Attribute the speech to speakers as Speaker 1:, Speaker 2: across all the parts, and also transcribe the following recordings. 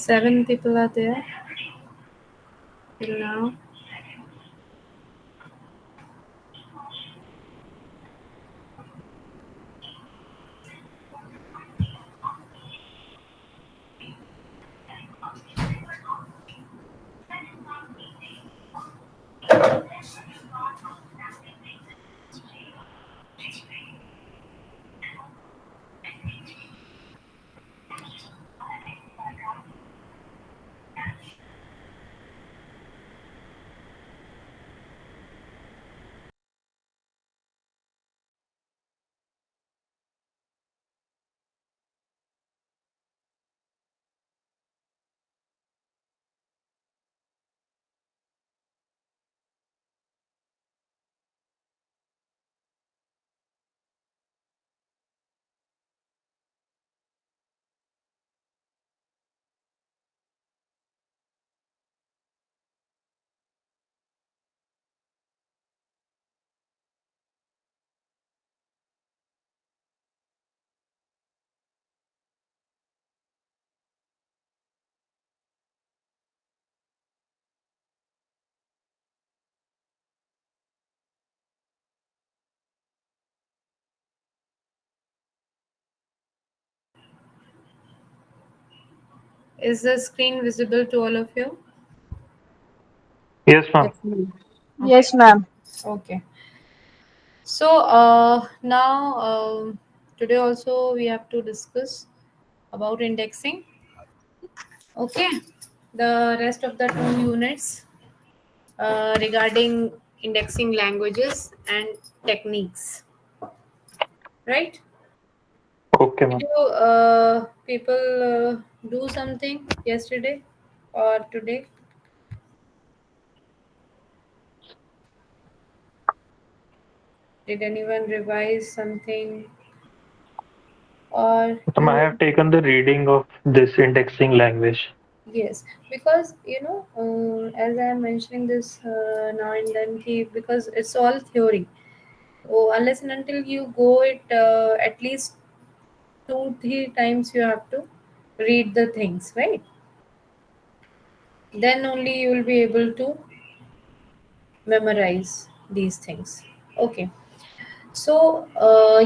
Speaker 1: 7 people are there till now. Is the screen visible to all of you?
Speaker 2: Yes, ma'am.
Speaker 3: Yes, ma'am.
Speaker 1: Okay. So now today also we have to discuss about indexing. Okay. The rest of the 2 units regarding indexing languages and techniques. Right?
Speaker 2: Okay,
Speaker 1: Did
Speaker 2: ma'am.
Speaker 1: you people do something yesterday or today? Did anyone revise something or
Speaker 2: I
Speaker 1: you?
Speaker 2: have taken the reading of this indexing language.
Speaker 1: Yes, because as I am mentioning this now and then, because it's all theory. Oh, unless and until you go it at least 2-3 times, you have to read the things, right? Then only you will be able to memorize these things. Okay. So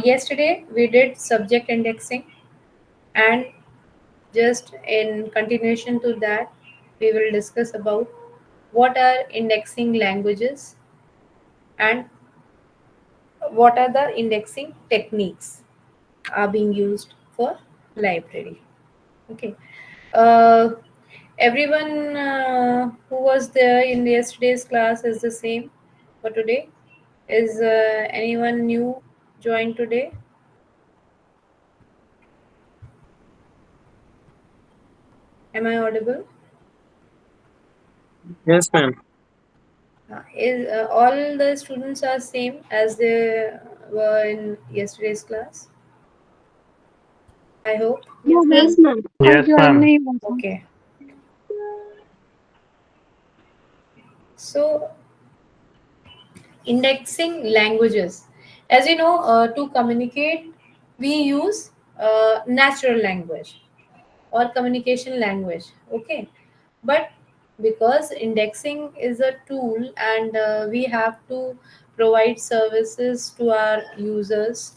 Speaker 1: yesterday we did subject indexing, and just in continuation to that, we will discuss about what are indexing languages and what are the indexing techniques are being used for library. Okay. Uh, Everyone who was there in yesterday's class is the same for today. Is anyone new joined today? Am I audible?
Speaker 3: Yes, ma'am.
Speaker 1: Is all the students are same as they were in yesterday's class? I hope.
Speaker 3: Yes,
Speaker 4: Yes,
Speaker 3: ma'am.
Speaker 4: ma'am. I
Speaker 2: Yes,
Speaker 4: joined
Speaker 2: ma'am.
Speaker 4: the event.
Speaker 1: Okay. So indexing languages, as you know, to communicate we use natural language or communication language. Okay, but because indexing is a tool, and we have to provide services to our users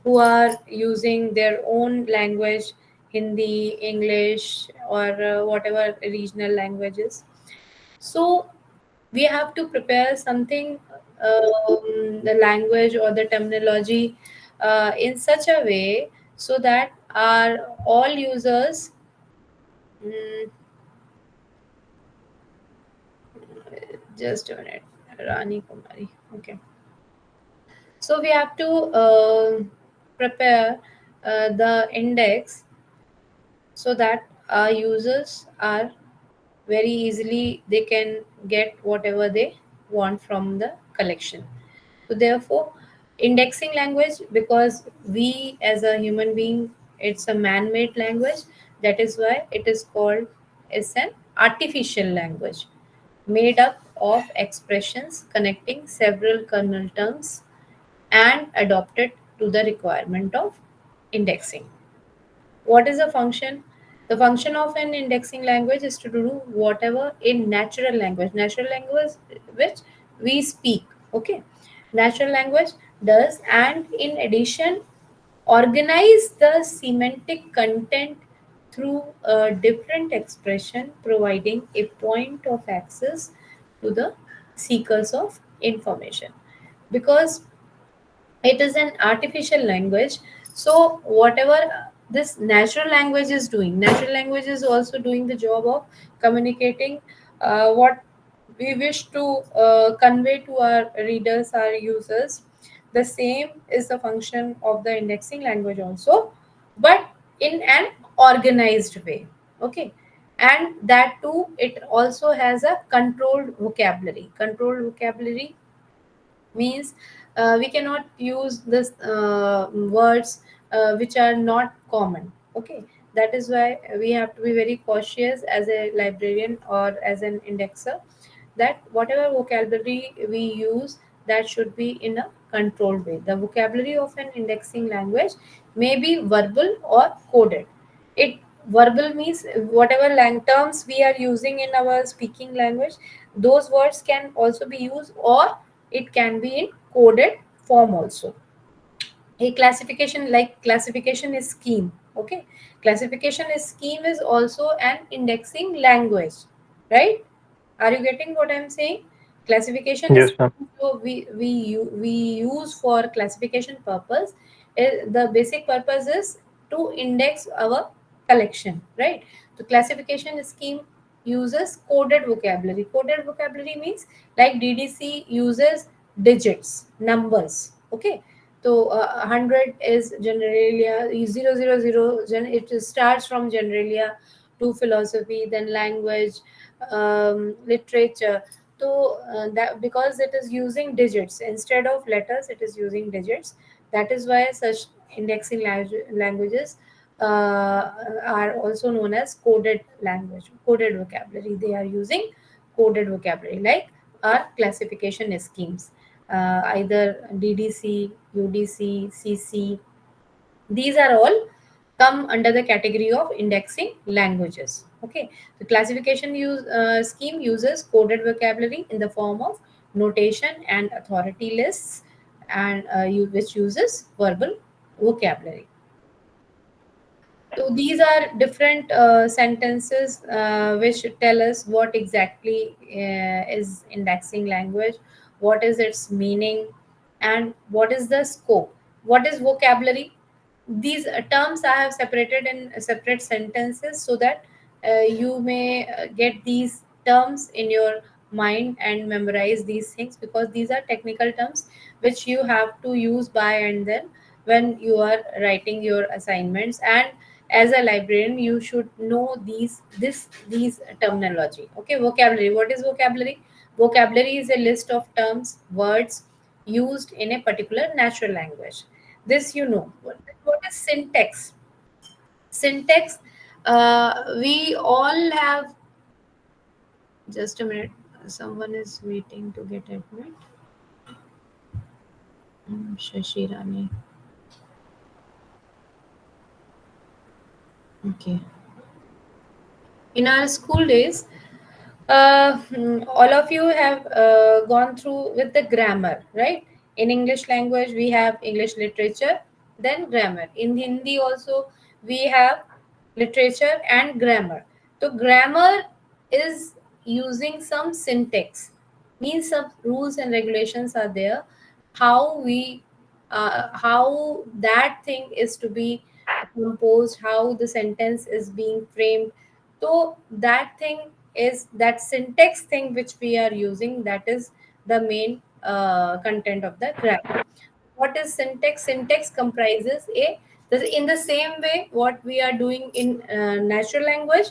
Speaker 1: who are using their own language, Hindi, English, or whatever regional languages. So we have to prepare something, the language or the terminology in such a way so that our all users, mm, just a minute, Rani Kumari. Okay. So we have to prepare the index so that our users are very easily, they can get whatever they want from the collection. So therefore, indexing language, because we as a human being, it's a man-made language. That is why it is called as an artificial language, made up of expressions connecting several kernel terms and adopted to the requirement of indexing. What is the function? The function of an indexing language is to do whatever in natural language which we speak. Okay, natural language does, and in addition, organize the semantic content through a different expression, providing a point of access to the seekers of information. Because it is an artificial language, so whatever this natural language is doing, natural language is also doing the job of communicating what we wish to convey to our readers, our users. The same is the function of the indexing language also, but in an organized way. Okay, and that too, it also has a controlled vocabulary means we cannot use this words which are not common. Okay, that is why we have to be very cautious as a librarian or as an indexer, that whatever vocabulary we use, that should be in a controlled way. The vocabulary of an indexing language may be verbal or coded. It Verbal means whatever terms we are using in our speaking language, those words can also be used, or it can be in coded form also. A classification, like classification is scheme. Okay, classification is scheme is also an indexing language, right? Are you getting what I'm saying? Classification is
Speaker 2: Yes, ma'am.
Speaker 1: so we use for classification purpose. The basic purpose is to index our collection, right? The classification scheme uses coded vocabulary. Coded vocabulary means like DDC uses digits, numbers. Okay, so 100 is generalia, 000 it starts from generalia to philosophy, then language, literature. So that because it is using digits instead of letters, it is using digits. That is why such indexing languages are also known as coded language, coded vocabulary. They are using coded vocabulary like our classification schemes, either DDC, UDC, CC. These are all come under the category of indexing languages. Okay, the classification scheme uses coded vocabulary in the form of notation and authority lists, and which uses verbal vocabulary. So these are different sentences which tell us what exactly is indexing language, what is its meaning, and what is the scope. What is vocabulary? These terms I have separated in separate sentences so that you may get these terms in your mind and memorize these things, because these are technical terms which you have to use by and then when you are writing your assignments. And as a librarian, you should know these terminology. Okay, vocabulary. What is vocabulary? Vocabulary is a list of terms, words used in a particular natural language. This you know. What is syntax? Syntax, we all have. Just a minute. Someone is waiting to get admit. Shashi Rani. Okay. In our school days, all of you have gone through with the grammar, right? In English language, we have English literature, then grammar. In Hindi also, we have literature and grammar. So grammar is using some syntax, means some rules and regulations are there. How we, how that thing is to be composed, how the sentence is being framed. So that thing is that syntax thing which we are using, that is the main content of the grammar. What is syntax? Syntax comprises in the same way what we are doing in natural language,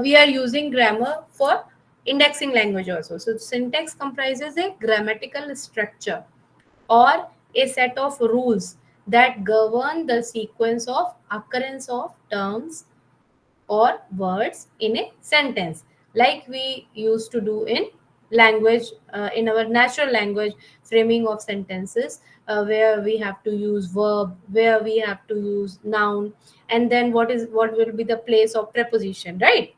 Speaker 1: we are using grammar for indexing language also. So syntax comprises a grammatical structure or a set of rules that govern the sequence of occurrence of terms or words in a sentence, like we used to do in language, in our natural language framing of sentences, where we have to use verb, where we have to use noun, and then what will be the place of preposition, right?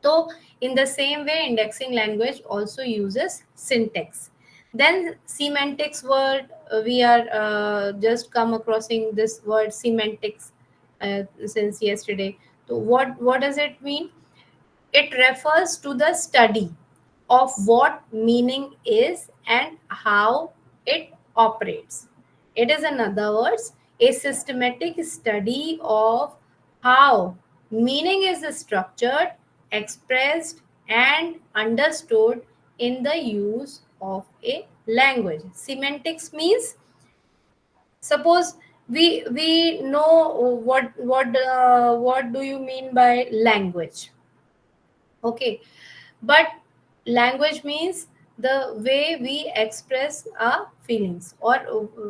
Speaker 1: So, in the same way, indexing language also uses syntax. Then, semantics word, we are just come acrossing this word semantics since yesterday. So, what does it mean? It refers to the study of what meaning is and how it operates. It is, in other words, a systematic study of how meaning is structured, expressed, and understood in the use of a language. Semantics means, suppose we know what do you mean by language, okay, but language means the way we express our feelings, or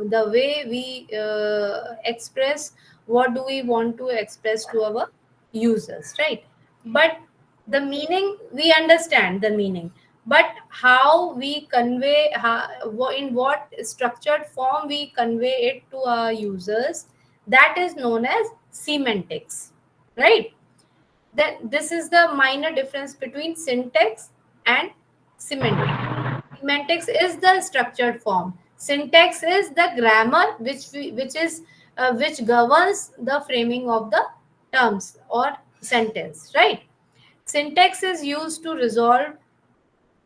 Speaker 1: the way we express what do we want to express to our users, right? But the meaning, we understand the meaning, but how we convey, in what structured form we convey it to our users, that is known as semantics, right? Then this is the minor difference between syntax and semantics. Semantics is the structured form. Syntax is the grammar which governs the framing of the terms or sentence, right? Syntax is used to resolve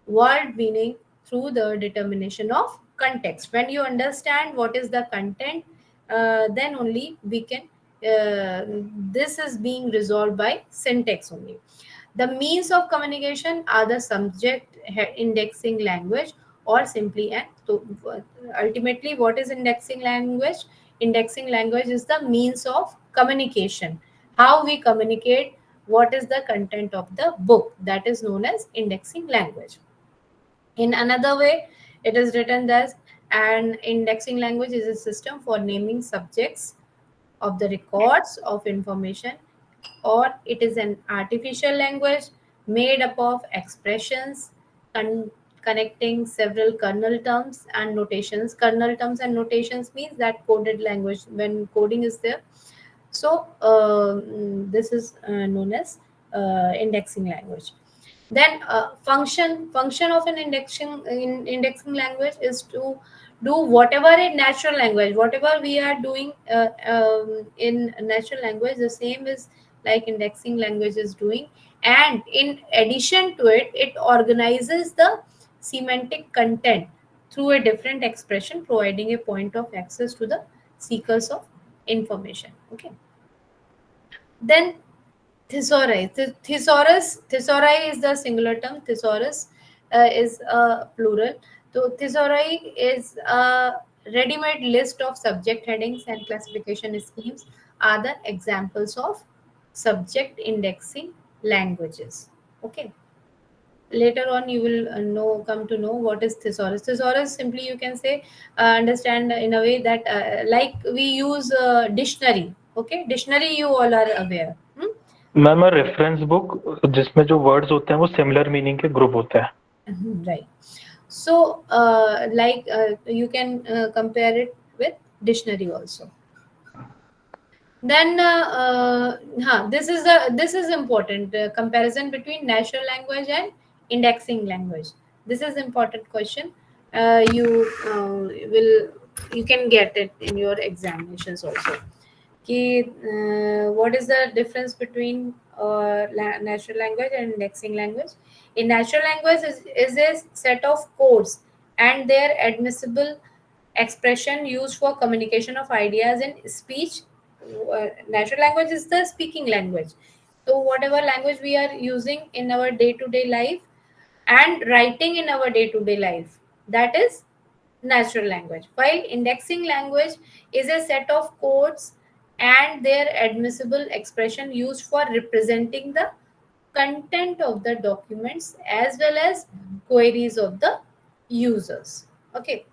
Speaker 1: word meaning through the determination of context. When you understand what is the content, then only we can, uh, this is being resolved by syntax only. The means of communication are the subject indexing language, or simply and so ultimately, what is indexing language? Indexing language is the means of communication, how we communicate what is the content of the book, that is known as indexing language. In another way, it is written as an indexing language is a system for naming subjects of the records of information, or it is an artificial language made up of expressions con- connecting several kernel terms and notations. Kernel terms and notations means that coded language when coding is there. So this is known as indexing language. Then function of an indexing language is to do whatever in natural language, whatever we are doing in natural language, the same is like indexing language is doing. And in addition to it, it organizes the semantic content through a different expression, providing a point of access to the seekers of information, okay. Then thesaurus. Thesauri is the singular term. Thesaurus is a plural. So thesauri is a ready-made list of subject headings and classification schemes. Are the examples of subject indexing languages. Okay. Later on, you will come to know what is thesaurus. Thesaurus, simply you can say, understand in a way that like we use dictionary. Okay, dictionary you all are aware. Hmm?
Speaker 2: Ma'am reference book जिसमें जो words होते हैं वो similar meaning के group होते हैं.
Speaker 1: Right. So, you can compare it with dictionary also. Then, this is important comparison between natural language and indexing language. This is important question. You you can get it in your examinations also. What is the difference between natural language and indexing language? In natural language is a set of codes and their admissible expression used for communication of ideas in speech. Natural language is the speaking language. So whatever language we are using in our day-to-day life and writing in our day-to-day life, that is natural language. While indexing language is a set of codes and their admissible expression used for representing the content of the documents as well as queries of the users. Okay.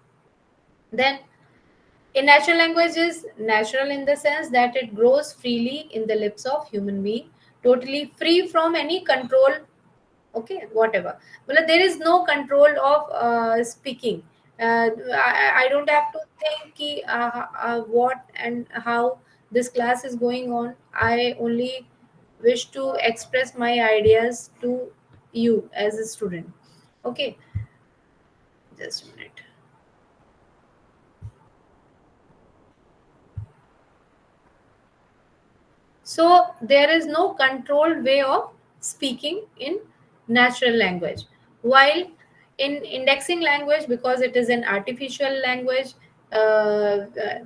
Speaker 1: Then in natural language is natural in the sense that it grows freely in the lips of human being, totally free from any control Okay, whatever. But there is no control of speaking. I don't have to think ki, what and how this class is going on. I only wish to express my ideas to you as a student. Okay, just a minute. So there is no controlled way of speaking in natural language. While in indexing language, because it is an artificial language,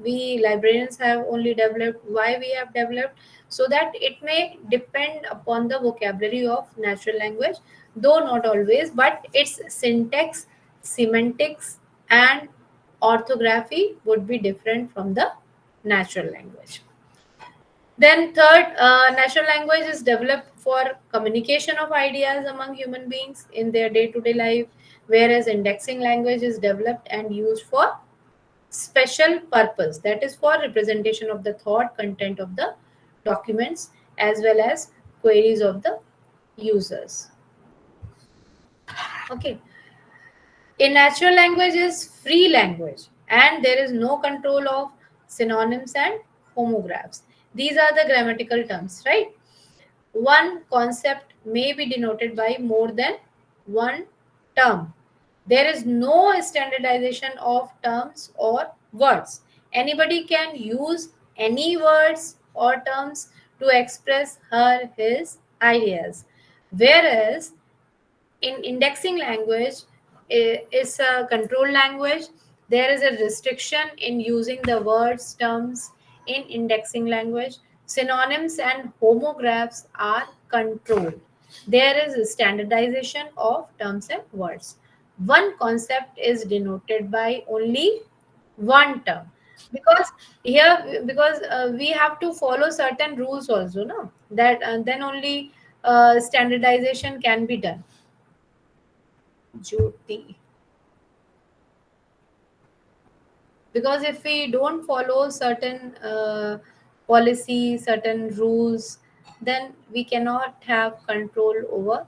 Speaker 1: we librarians have only developed. Why we have developed? So that it may depend upon the vocabulary of natural language, though not always, but its syntax, semantics, and orthography would be different from the natural language. Then third, natural language is developed for communication of ideas among human beings in their day-to-day life, whereas indexing language is developed and used for special purpose, that is for representation of the thought content of the documents as well as queries of the users. Okay. A natural language is free language and there is no control of synonyms and homographs. These are the grammatical terms, right? One concept may be denoted by more than one term. There is no standardization of terms or words. Anybody can use any words or terms to express her, his ideas. Whereas in indexing language is a controlled language. There is a restriction in using the words terms in indexing language. Synonyms and homographs are controlled. There is a standardization of terms and words. One concept is denoted by only one term, because here, because we have to follow certain rules also, no, that then only standardization can be done. Jyoti. Because if we don't follow certain policies, certain rules, then we cannot have control over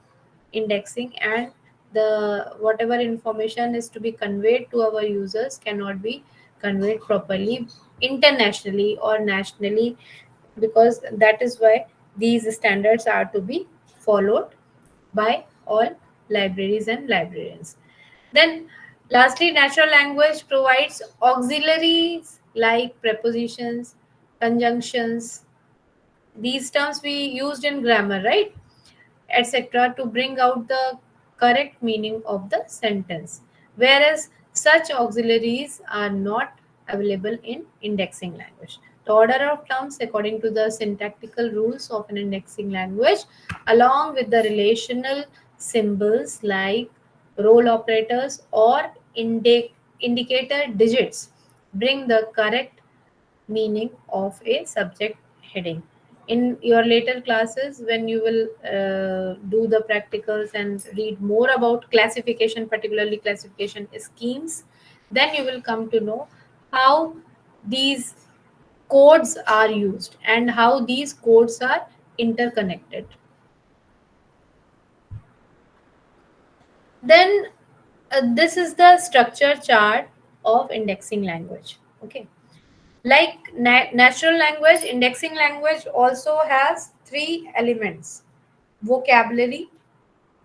Speaker 1: indexing, and the whatever information is to be conveyed to our users cannot be conveyed properly internationally or nationally, because that is why these standards are to be followed by all libraries and librarians. Then, lastly, natural language provides auxiliaries like prepositions, conjunctions. These terms we used in grammar, right? Etc., to bring out the correct meaning of the sentence. Whereas such auxiliaries are not available in indexing language. The order of terms according to the syntactical rules of an indexing language, along with the relational symbols like role operators or indicator digits, bring the correct meaning of a subject heading. In your later classes, when you will do the practicals and read more about classification, particularly classification schemes, then you will come to know how these codes are used and how these codes are interconnected. Then this is the structure chart of indexing language. Okay, like natural language, indexing language also has three elements: vocabulary,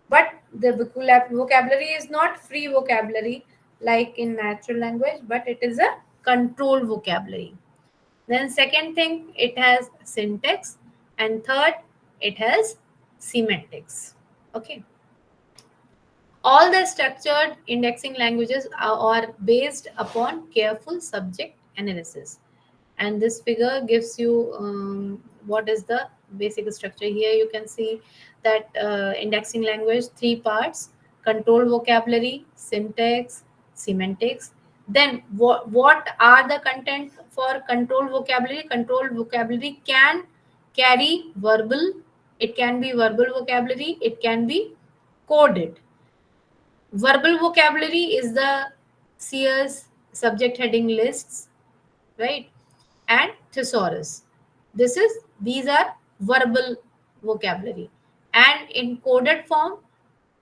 Speaker 1: but the vocabulary is not free vocabulary like in natural language, but it is a controlled vocabulary. Then second thing, it has syntax, and third, it has semantics. Okay, all the structured indexing languages are based upon careful subject analysis. And this figure gives you what is the basic structure. Here you can see that indexing language, three parts: control vocabulary, syntax, semantics. Then what are the content for control vocabulary? Control vocabulary can carry verbal, it can be verbal vocabulary, it can be coded. Verbal vocabulary is the Sears subject heading lists, right? And thesaurus. These are verbal vocabulary. And in coded form,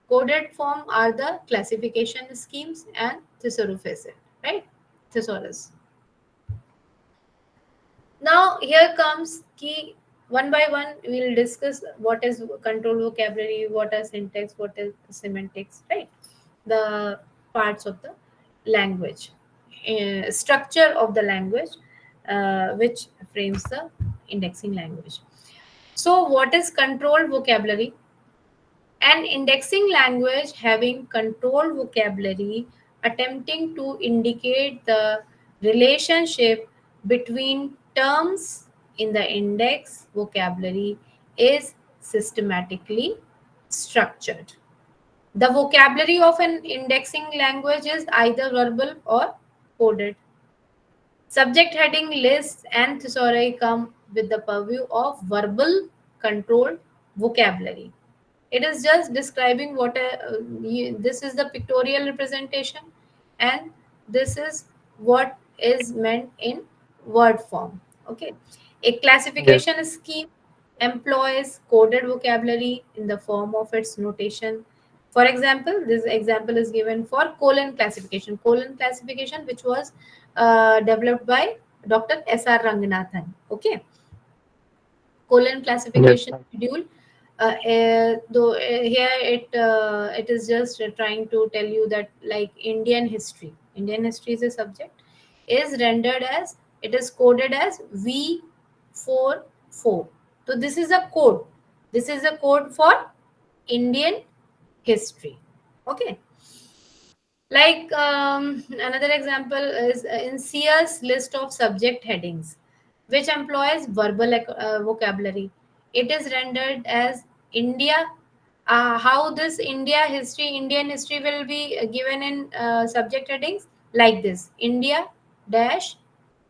Speaker 1: Coded form are the classification schemes and thesaurus, right? Thesaurus. Now here comes key. One by one we will discuss what is control vocabulary, what are syntax, what is semantics, right? The parts of the language, structure of the language, which frames the indexing language. So what is controlled vocabulary? An indexing language having controlled vocabulary attempting to indicate the relationship between terms in the index vocabulary is systematically structured. The vocabulary of an indexing language is either verbal or coded. Subject heading lists and thesauri come with the purview of verbal controlled vocabulary. It is just describing what this is the pictorial representation, and this is what is meant in word form. Okay, a
Speaker 2: Yes.
Speaker 1: classification scheme employs coded vocabulary in the form of its notation. For example, this example is given for colon classification. Colon classification, which was developed by Dr. S.R. Ranganathan. Okay, colon
Speaker 2: Yes.
Speaker 1: classification schedule. Though here it is just trying to tell you that, like, Indian history is a subject, is rendered as, it is coded as V44. So this is a code. This is a code for Indian history. Okay. Like, another example is in Sears list of subject headings, which employs verbal vocabulary. It is rendered as India. How this Indian history will be given in subject headings like this: India dash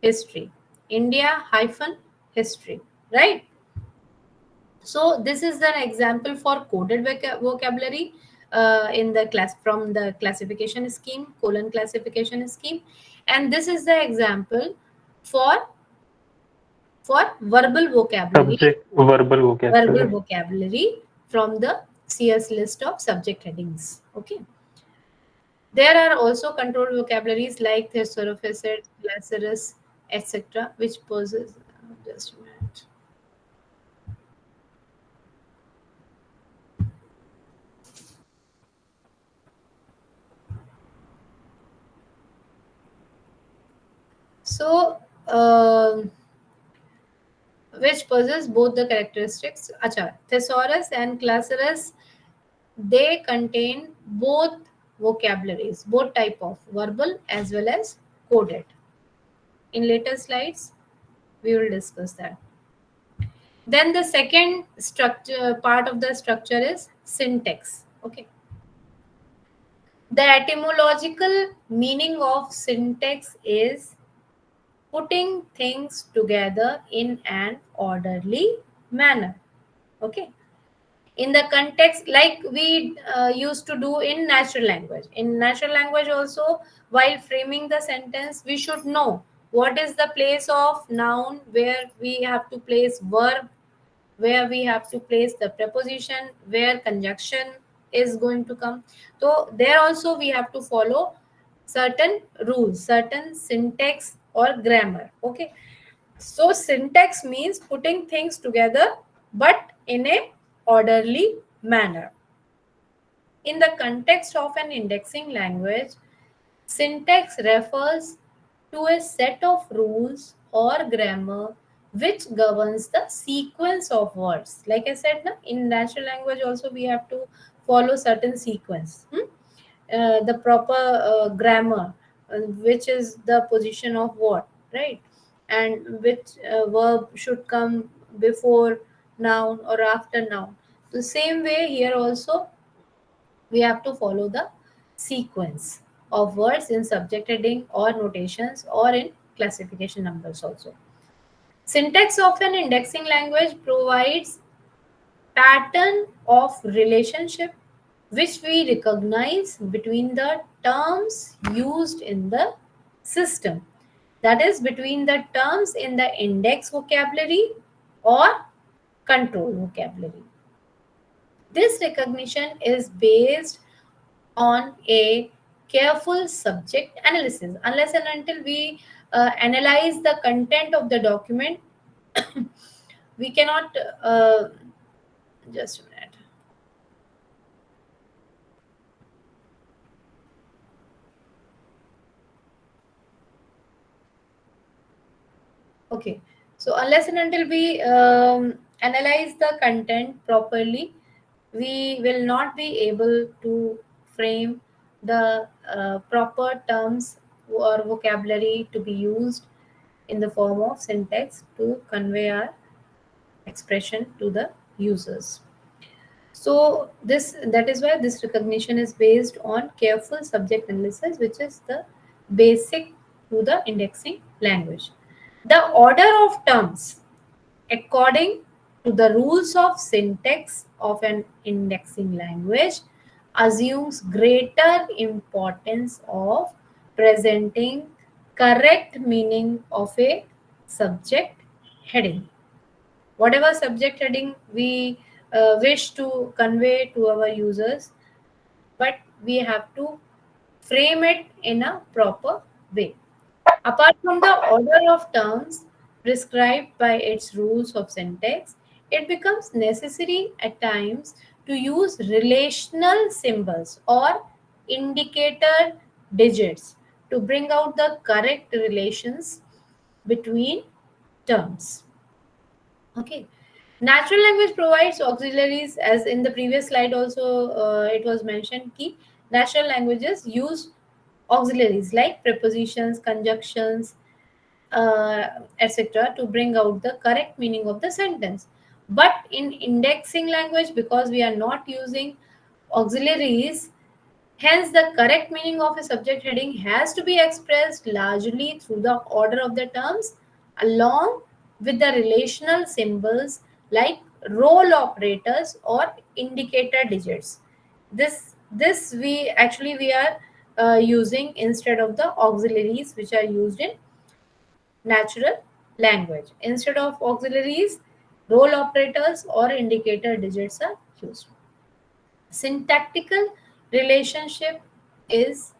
Speaker 1: history, India hyphen history, right? So this is an example for coded vocabulary in the class from the classification scheme, colon classification scheme, and this is the example for verbal vocabulary,
Speaker 2: Subject verbal vocabulary.
Speaker 1: from the CS list of subject headings. Okay. There are also controlled vocabularies like thesaurus, Lazarus, etc., which poses. Just a minute. So, which possess both the characteristics. Acha, thesaurus and Clausurus, they contain both vocabularies, both type of verbal as well as coded. In later slides, we will discuss that. Then the second structure part of the structure is syntax. Okay. The etymological meaning of syntax is putting things together in an orderly manner. Okay. In the context, like we used to do in natural language. In natural language also, while framing the sentence, we should know what is the place of noun, where we have to place verb, where we have to place the preposition, where conjunction is going to come. So there also we have to follow certain rules, certain syntax or grammar. Okay. So syntax means putting things together but in a orderly manner. In the context of an indexing language, syntax refers to a set of rules or grammar which governs the sequence of words. Like I said, na, in natural language also we have to follow certain sequence. The proper grammar, which is the position of what, right? And which verb should come before noun or after noun. The same way here also we have to follow the sequence of words in subject heading or notations or in classification numbers also. Syntax of an indexing language provides pattern of relationship which we recognize between the terms used in the system, that is between the terms in the index vocabulary or control vocabulary. This recognition is based on a careful subject analysis. Unless and until we analyze the content of the document, we cannot. Just a minute. Okay, so unless and until we analyze the content properly, we will not be able to frame the proper terms or vocabulary to be used in the form of syntax to convey our expression to the users. So this that is why this recognition is based on careful subject analysis, which is the basic to the indexing language. The order of terms according to the rules of syntax of an indexing language assumes greater importance of presenting correct meaning of a subject heading. Whatever subject heading we wish to convey to our users, but we have to frame it in a proper way. Apart from the order of terms prescribed by its rules of syntax, it becomes necessary at times to use relational symbols or indicator digits to bring out the correct relations between terms. Okay. Natural language provides auxiliaries, as in the previous slide also it was mentioned. Key natural languages use auxiliaries like prepositions, conjunctions, etc., to bring out the correct meaning of the sentence. But in indexing language, because we are not using auxiliaries, hence the correct meaning of a subject heading has to be expressed largely through the order of the terms along with the relational symbols like role operators or indicator digits. This we are using instead of the auxiliaries which are used in natural language. Instead of auxiliaries, role operators or indicator digits are used. Syntactical relationship is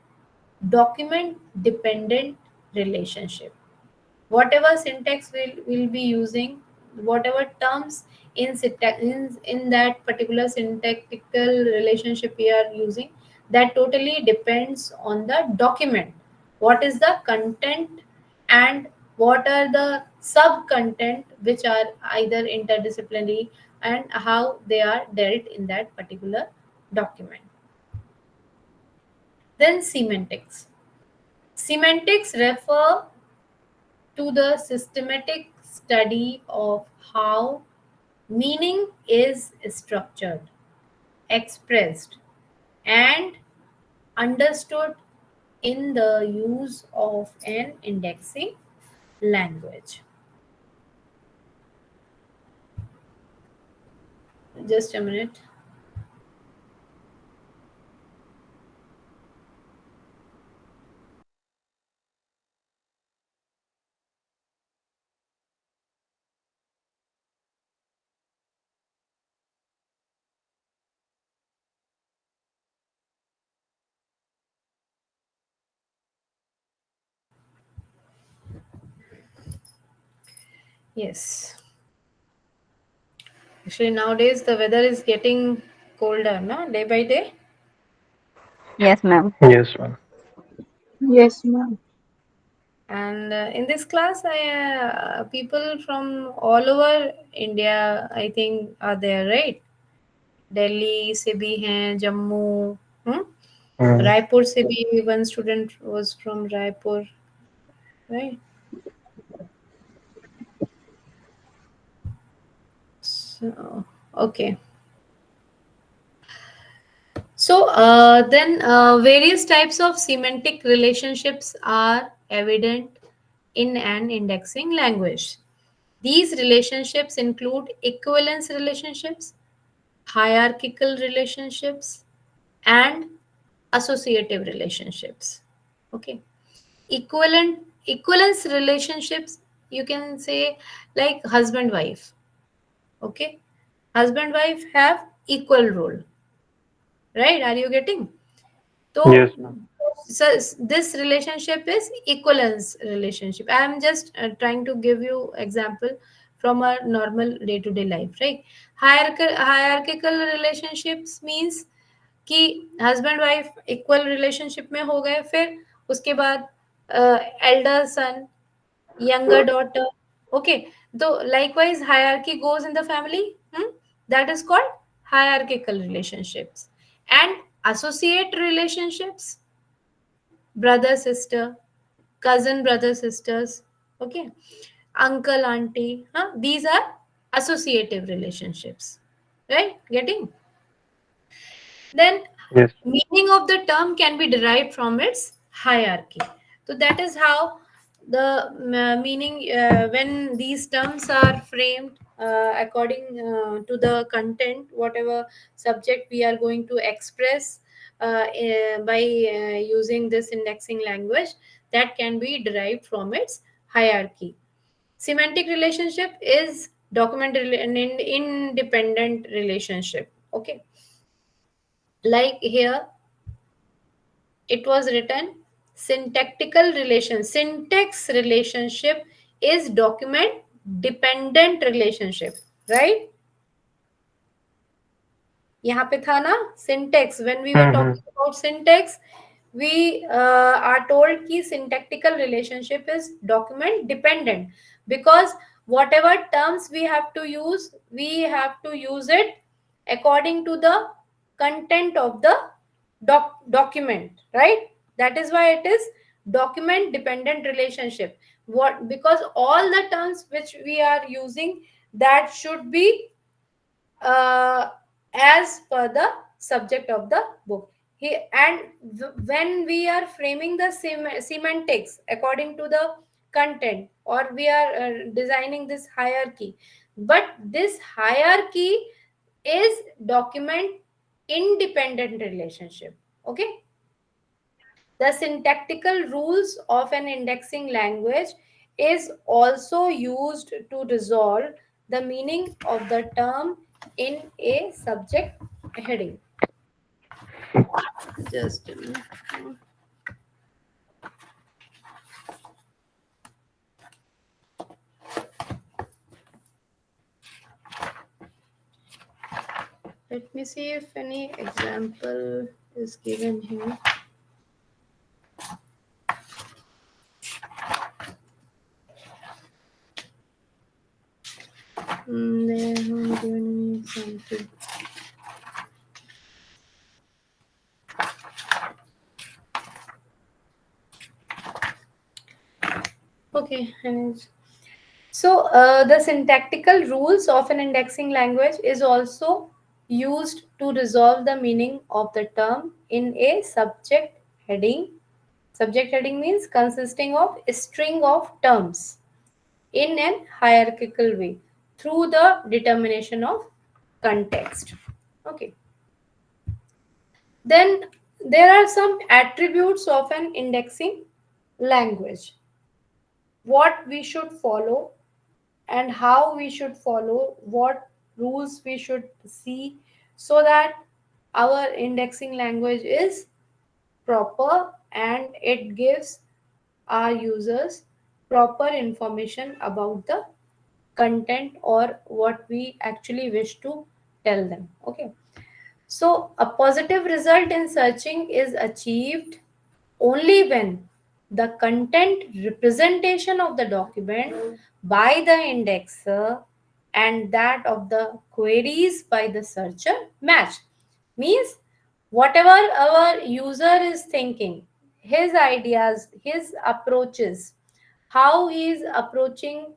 Speaker 1: document dependent relationship. Whatever syntax will be using, whatever terms in that particular syntactical relationship we are using, that totally depends on the document. What is the content and what are the sub content which are either interdisciplinary and how they are dealt in that particular document. Then semantics. Semantics refer to the systematic study of how meaning is structured, expressed, and understood in the use of an indexing language. Just a minute. Yes. Actually, nowadays the weather is getting colder, no? Day by day.
Speaker 3: Yes, ma'am.
Speaker 2: Yes, ma'am.
Speaker 3: Yes, ma'am.
Speaker 1: And in this class, people from all over India, I think, are there, right? Delhi से भी हैं, Jammu,
Speaker 2: Mm.
Speaker 1: Raipur से भी one student was from Raipur, right? So, okay. So then various types of semantic relationships are evident in an indexing language. These relationships include equivalence relationships, hierarchical relationships, and associative relationships. Okay. Equivalence relationships, you can say, like husband wife. Okay. Husband wife have equal role, right? Are you getting?
Speaker 2: Yes,
Speaker 1: So,
Speaker 2: ma'am.
Speaker 1: this relationship is equivalence relationship. I am just trying to give you example from a normal day to day life, right? Hierarchical relationships means कि husband wife equal relationship में हो गए, फिर उसके बाद elder son, younger daughter. Okay, so likewise, hierarchy goes in the family. That is called hierarchical relationships. And associate relationships, brother sister, cousin brother sisters. Okay, uncle auntie. These are associative relationships. Right? Getting? Then
Speaker 2: Yes.
Speaker 1: meaning of the term can be derived from its hierarchy. So that is how the meaning, when these terms are framed according to the content, whatever subject we are going to express by using this indexing language, that can be derived from its hierarchy. Semantic relationship is an independent relationship. Okay, like here it was written, syntax relationship is document dependent relationship, right? यहाँ पे था ना syntax. When we were
Speaker 2: Mm-hmm.
Speaker 1: talking about syntax, we are told कि syntactical relationship is document dependent, because whatever terms we have to use it according to the content of the document, right? That is why it is document dependent relationship. What? Because all the terms which we are using, that should be uh, as per the subject of the book. And when we are framing the semantics according to the content, or we are designing this hierarchy, but this hierarchy is document independent relationship. Okay, the syntactical rules of an indexing language is also used to resolve the meaning of the term in a subject heading. Just a minute. Let me see if any example is given here. They haven't given any example. Okay, so the syntactical rules of an indexing language is also used to resolve the meaning of the term in a subject heading. Subject heading means consisting of a string of terms in an hierarchical way through the determination of context. Okay. Then there are some attributes of an indexing language. What we should follow and how we should follow, what rules we should see, so that our indexing language is proper and it gives our users proper information about the content or what we actually wish to tell them. Okay, so a positive result in searching is achieved only when the content representation of the document by the indexer and that of the queries by the searcher match. Means whatever our user is thinking, his ideas, his approaches, how he is approaching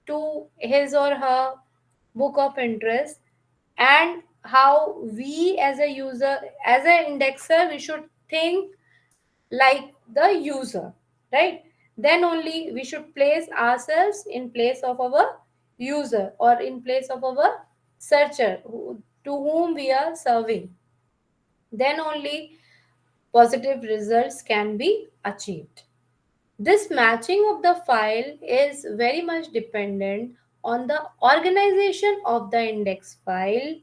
Speaker 1: to his or her book of interest, and how we as a user, as an indexer, we should think like the user, right? Then only we should place ourselves in place of our user or in place of our searcher to whom we are serving. Then only positive results can be achieved. This matching of the file is very much dependent on the organization of the index file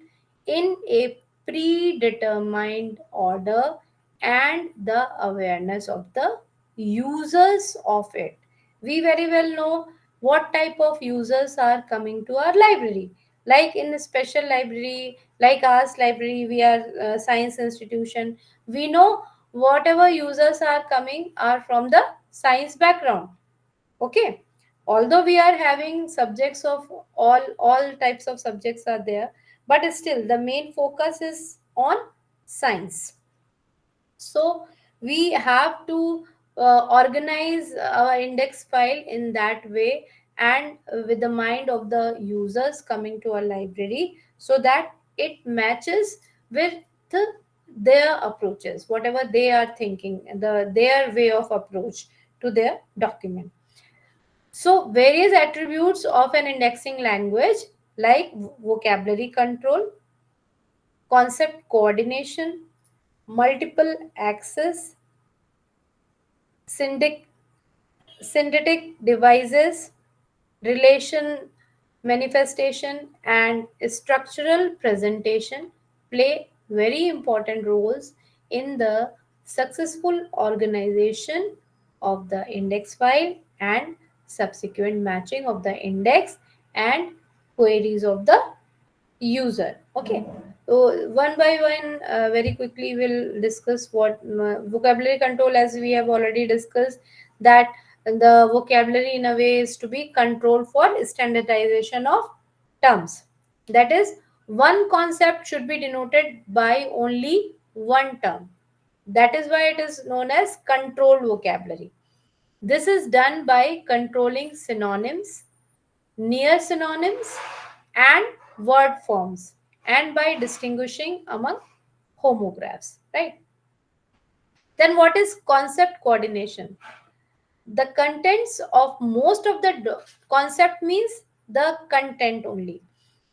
Speaker 1: in a predetermined order and the awareness of the users of it. We very well know what type of users are coming to our library. Like in a special library, like ours library, we are a science institution. We know whatever users are coming are from the science background. Okay, although we are having subjects of all types of subjects are there, but still the main focus is on science. So we have to organize our index file in that way, and with the mind of the users coming to our library, so that it matches with their approaches, whatever they are thinking, their way of approach to their document. So, various attributes of an indexing language like vocabulary control, concept coordination, multiple access, syndic- synthetic devices, relation manifestation, and structural presentation play very important roles in the successful organization of the index file and subsequent matching of the index and queries of the user. Okay, so one by one, very quickly we'll discuss what vocabulary control, as we have already discussed, that the vocabulary in a way is to be controlled for standardization of terms. That is, one concept should be denoted by only one term. That is why it is known as controlled vocabulary. This is done by controlling synonyms, near synonyms, and word forms, and by distinguishing among homographs, right? Then what is concept coordination? The contents of most of the concept means the content only.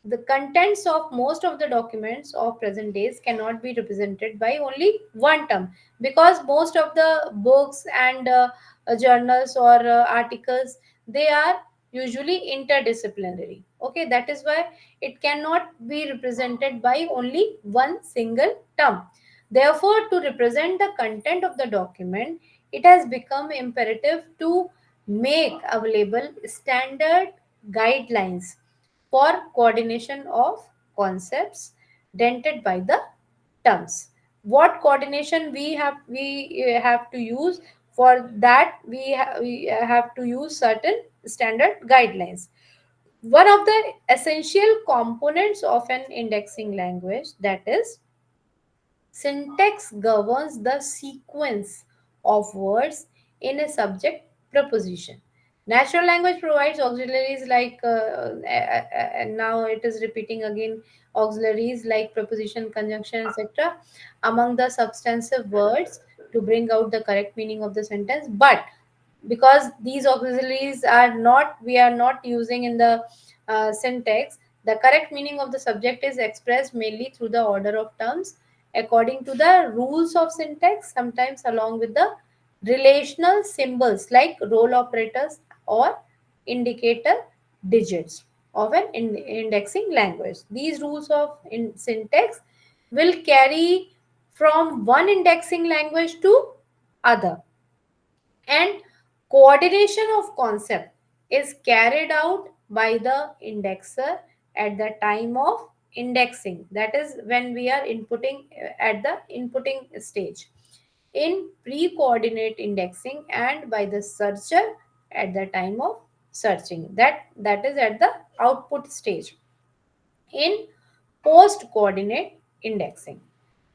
Speaker 1: The contents of most of the documents of present days cannot be represented by only one term, because most of the books and journals or articles, they are usually interdisciplinary. Okay, that is why it cannot be represented by only one single term. Therefore, to represent the content of the document, it has become imperative to make available standard guidelines for coordination of concepts dented by the terms. What coordination we have to use? For that, we have to use certain standard guidelines. One of the essential components of an indexing language, that is, syntax, governs the sequence of words in a subject preposition. Natural language provides auxiliaries like, and now it is repeating again, auxiliaries like preposition, conjunction, etc., among the substantive words to bring out the correct meaning of the sentence. But because these auxiliaries are not, we are not using in the syntax, the correct meaning of the subject is expressed mainly through the order of terms according to the rules of syntax, sometimes along with the relational symbols like role operators or indicator digits of an indexing language. These rules of syntax will carry from one indexing language to other, and coordination of concept is carried out by the indexer at the time of indexing, that is when we are inputting, at the inputting stage, in pre-coordinate indexing, and by the searcher at the time of searching, that is at the output stage, in post coordinate indexing.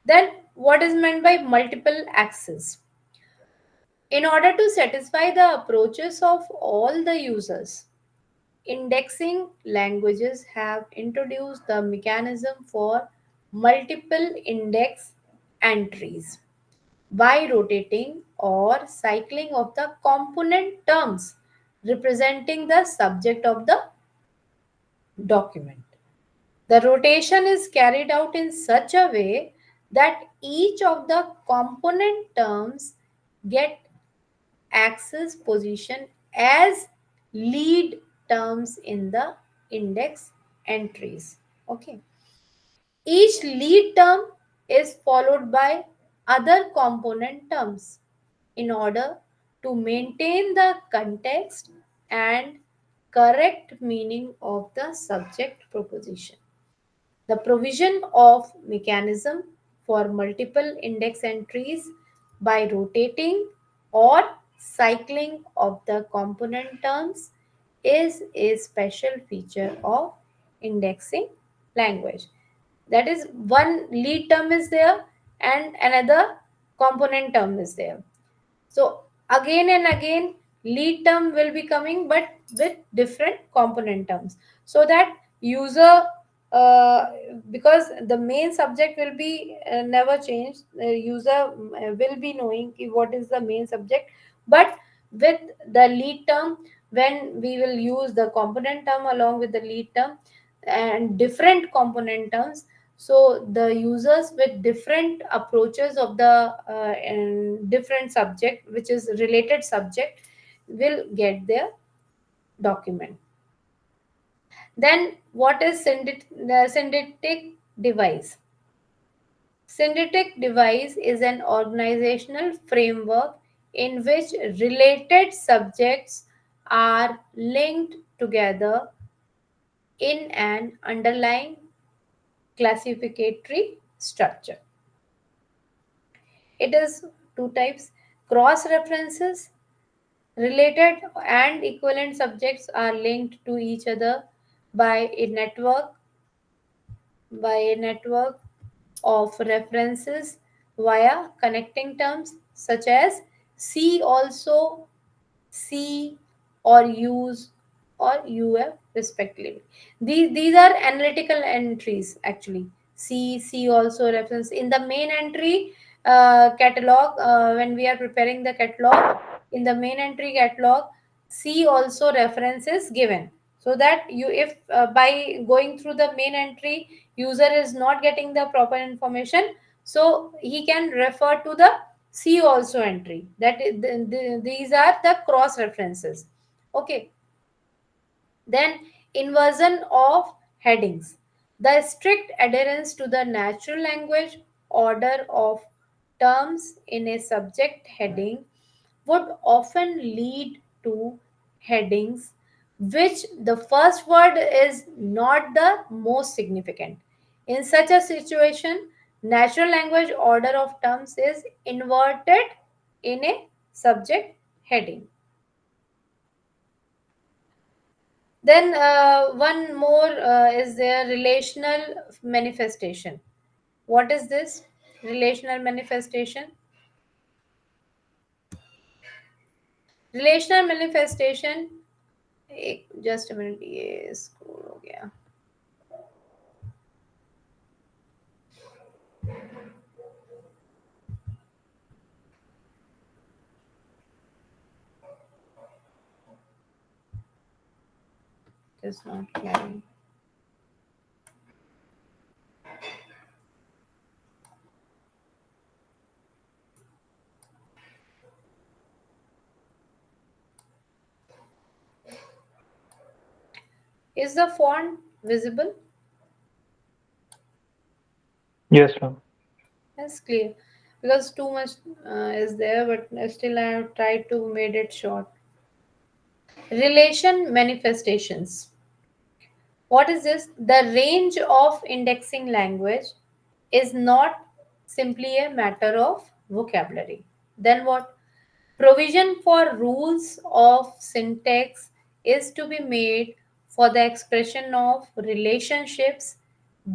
Speaker 1: Then what is meant by multiple access? In order to satisfy the approaches of all the users, indexing languages have introduced the mechanism for multiple index entries by rotating or cycling of the component terms representing the subject of the document. The rotation is carried out in such a way that each of the component terms get access position as lead terms in the index entries. Okay. Each lead term is followed by other component terms in order to maintain the context and correct meaning of the subject proposition. The provision of mechanism for multiple index entries by rotating or cycling of the component terms is a special feature of indexing language. That is, one lead term is there and another component term is there. So again and again, lead term will be coming, but with different component terms, so that user, uh, because the main subject will be never changed, the user will be knowing what is the main subject, but with the lead term, when we will use the component term along with the lead term and different component terms, so the users with different approaches of the and different subject which is related subject will get their document. Then what is the synthetic device? Synthetic device is an organizational framework in which related subjects are linked together in an underlying classificatory structure. It is two types: cross references. Related and equivalent subjects are linked to each other by a network by a network of references via connecting terms such as see also, see, or use, or uf respectively. These are analytical entries actually. See also reference in the main entry catalog. When we are preparing the catalog, in the main entry catalog, see also reference is given, so that you, if by going through the main entry, user is not getting the proper information, so he can refer to the see also entry. That is, these are the cross references. Okay. Then inversion of headings. The strict adherence to the natural language order of terms in a subject heading would often lead to headings which the first word is not the most significant. In such a situation, natural language order of terms is inverted in a subject heading. Then one more is there, relational manifestation. What is this? Relational manifestation. Relational manifestation. Just a minute. Yes, हो गया. It's not carrying. Is the font visible?
Speaker 2: Yes, ma'am.
Speaker 1: That's clear. Because too much is there, but still I have tried to made it short. Relation manifestations. What is this? The range of indexing language is not simply a matter of vocabulary. Then what? Provision for rules of syntax is to be made for the expression of relationships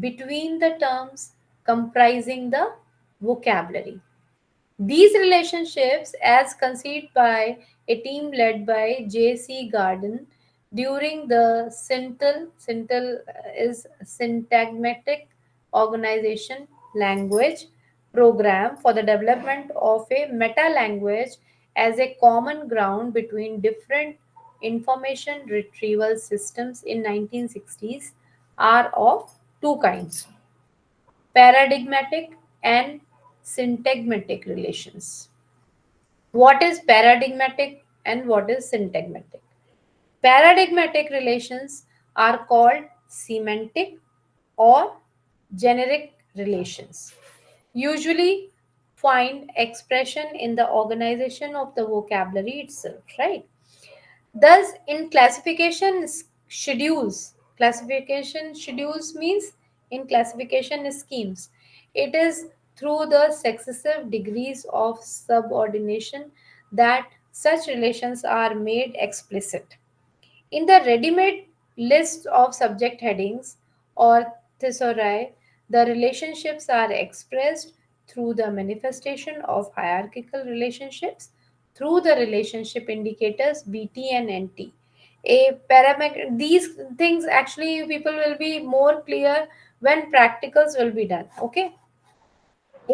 Speaker 1: between the terms comprising the vocabulary. These relationships, as conceived by a team led by J.C. Garden during the Syntel is syntagmatic organization language program for the development of a meta language as a common ground between different information retrieval systems in 1960s, are of two kinds: paradigmatic and syntagmatic relations. What is paradigmatic and what is syntagmatic? Paradigmatic relations are called semantic or generic relations usually find expression in the organization of the vocabulary itself, right? Thus, in classification schedules means in classification schemes, it is through the successive degrees of subordination that such relations are made explicit. In the ready-made list of subject headings or thesauri, the relationships are expressed through the manifestation of hierarchical relationships through the relationship indicators BT and NT. These things actually people will be more clear when practicals will be done. Okay.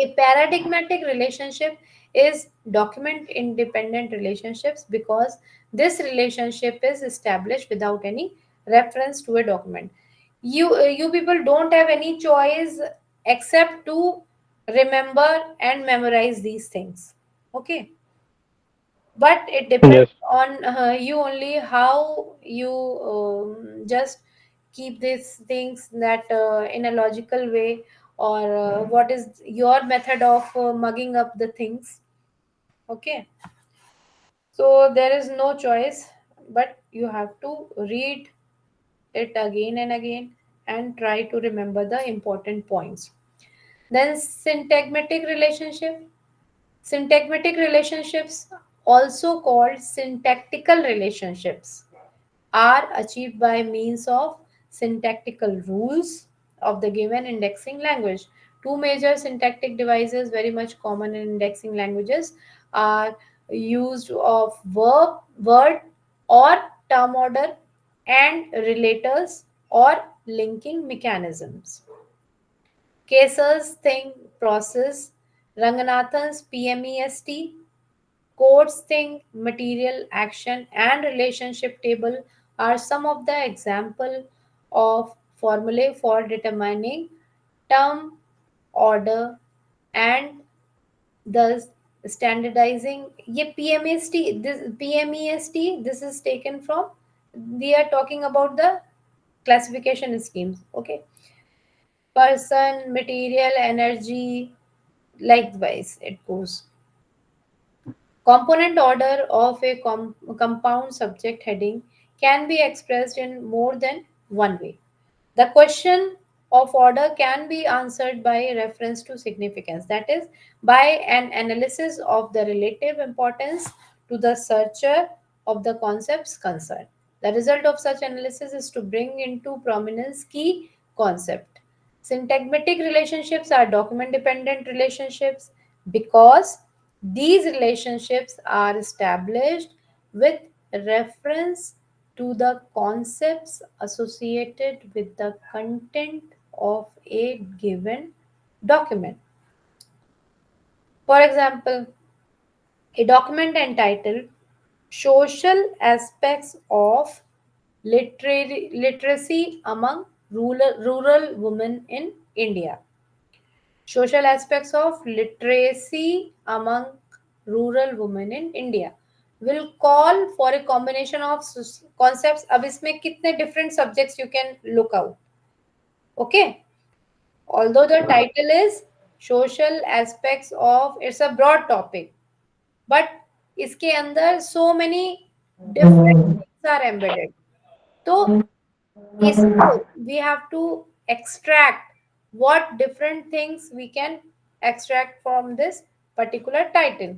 Speaker 1: A paradigmatic relationship is document independent relationships because this relationship is established without any reference to a document. You people don't have any choice except to remember and memorize these things. Okay, but it depends
Speaker 2: Yes.
Speaker 1: on you only how you just keep these things that in a logical way, or what is your method of mugging up the things. Okay, so there is no choice, but you have to read it again and again and try to remember the important points. Then syntagmatic relationships, also called syntactical relationships, are achieved by means of syntactical rules of the given indexing language. Two major syntactic devices very much common in indexing languages are used of word or term order and relators or linking mechanisms. Cases think process, Ranganathan's PMEST, Codes think material, action, and relationship table are some of the example of formulae for determining term order and thus standardizing. ये PMEST this is taken from, we are talking about the classification schemes. Okay, person, material, energy, likewise it goes. Component order of a compound subject heading can be expressed in more than one way. The question of order can be answered by reference to significance, that is, by an analysis of the relative importance to the searcher of the concepts concerned. The result of such analysis is to bring into prominence key concept. Syntagmatic relationships are document dependent relationships because these relationships are established with reference to the concepts associated with the content of a given document. For example, a document entitled Social Aspects of Literacy Among Rural Women in India. Social aspects of literacy among rural women in India will call for a combination of concepts. अब इसमें कितने different subjects you can look out. Okay, although the title is social aspects of, it's a broad topic, but इसके अंदर so many different things are embedded. तो इसको we have to extract what different things we can extract from this particular title,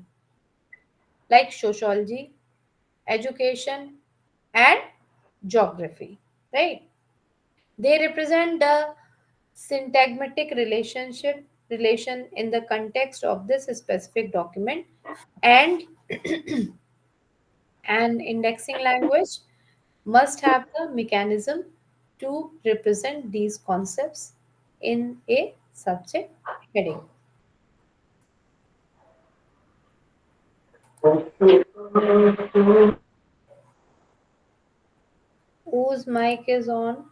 Speaker 1: like sociology, education, and geography, right? They represent the syntagmatic relation in the context of this specific document, and an indexing language must have the mechanism to represent these concepts in a subject heading. Whose mic is on?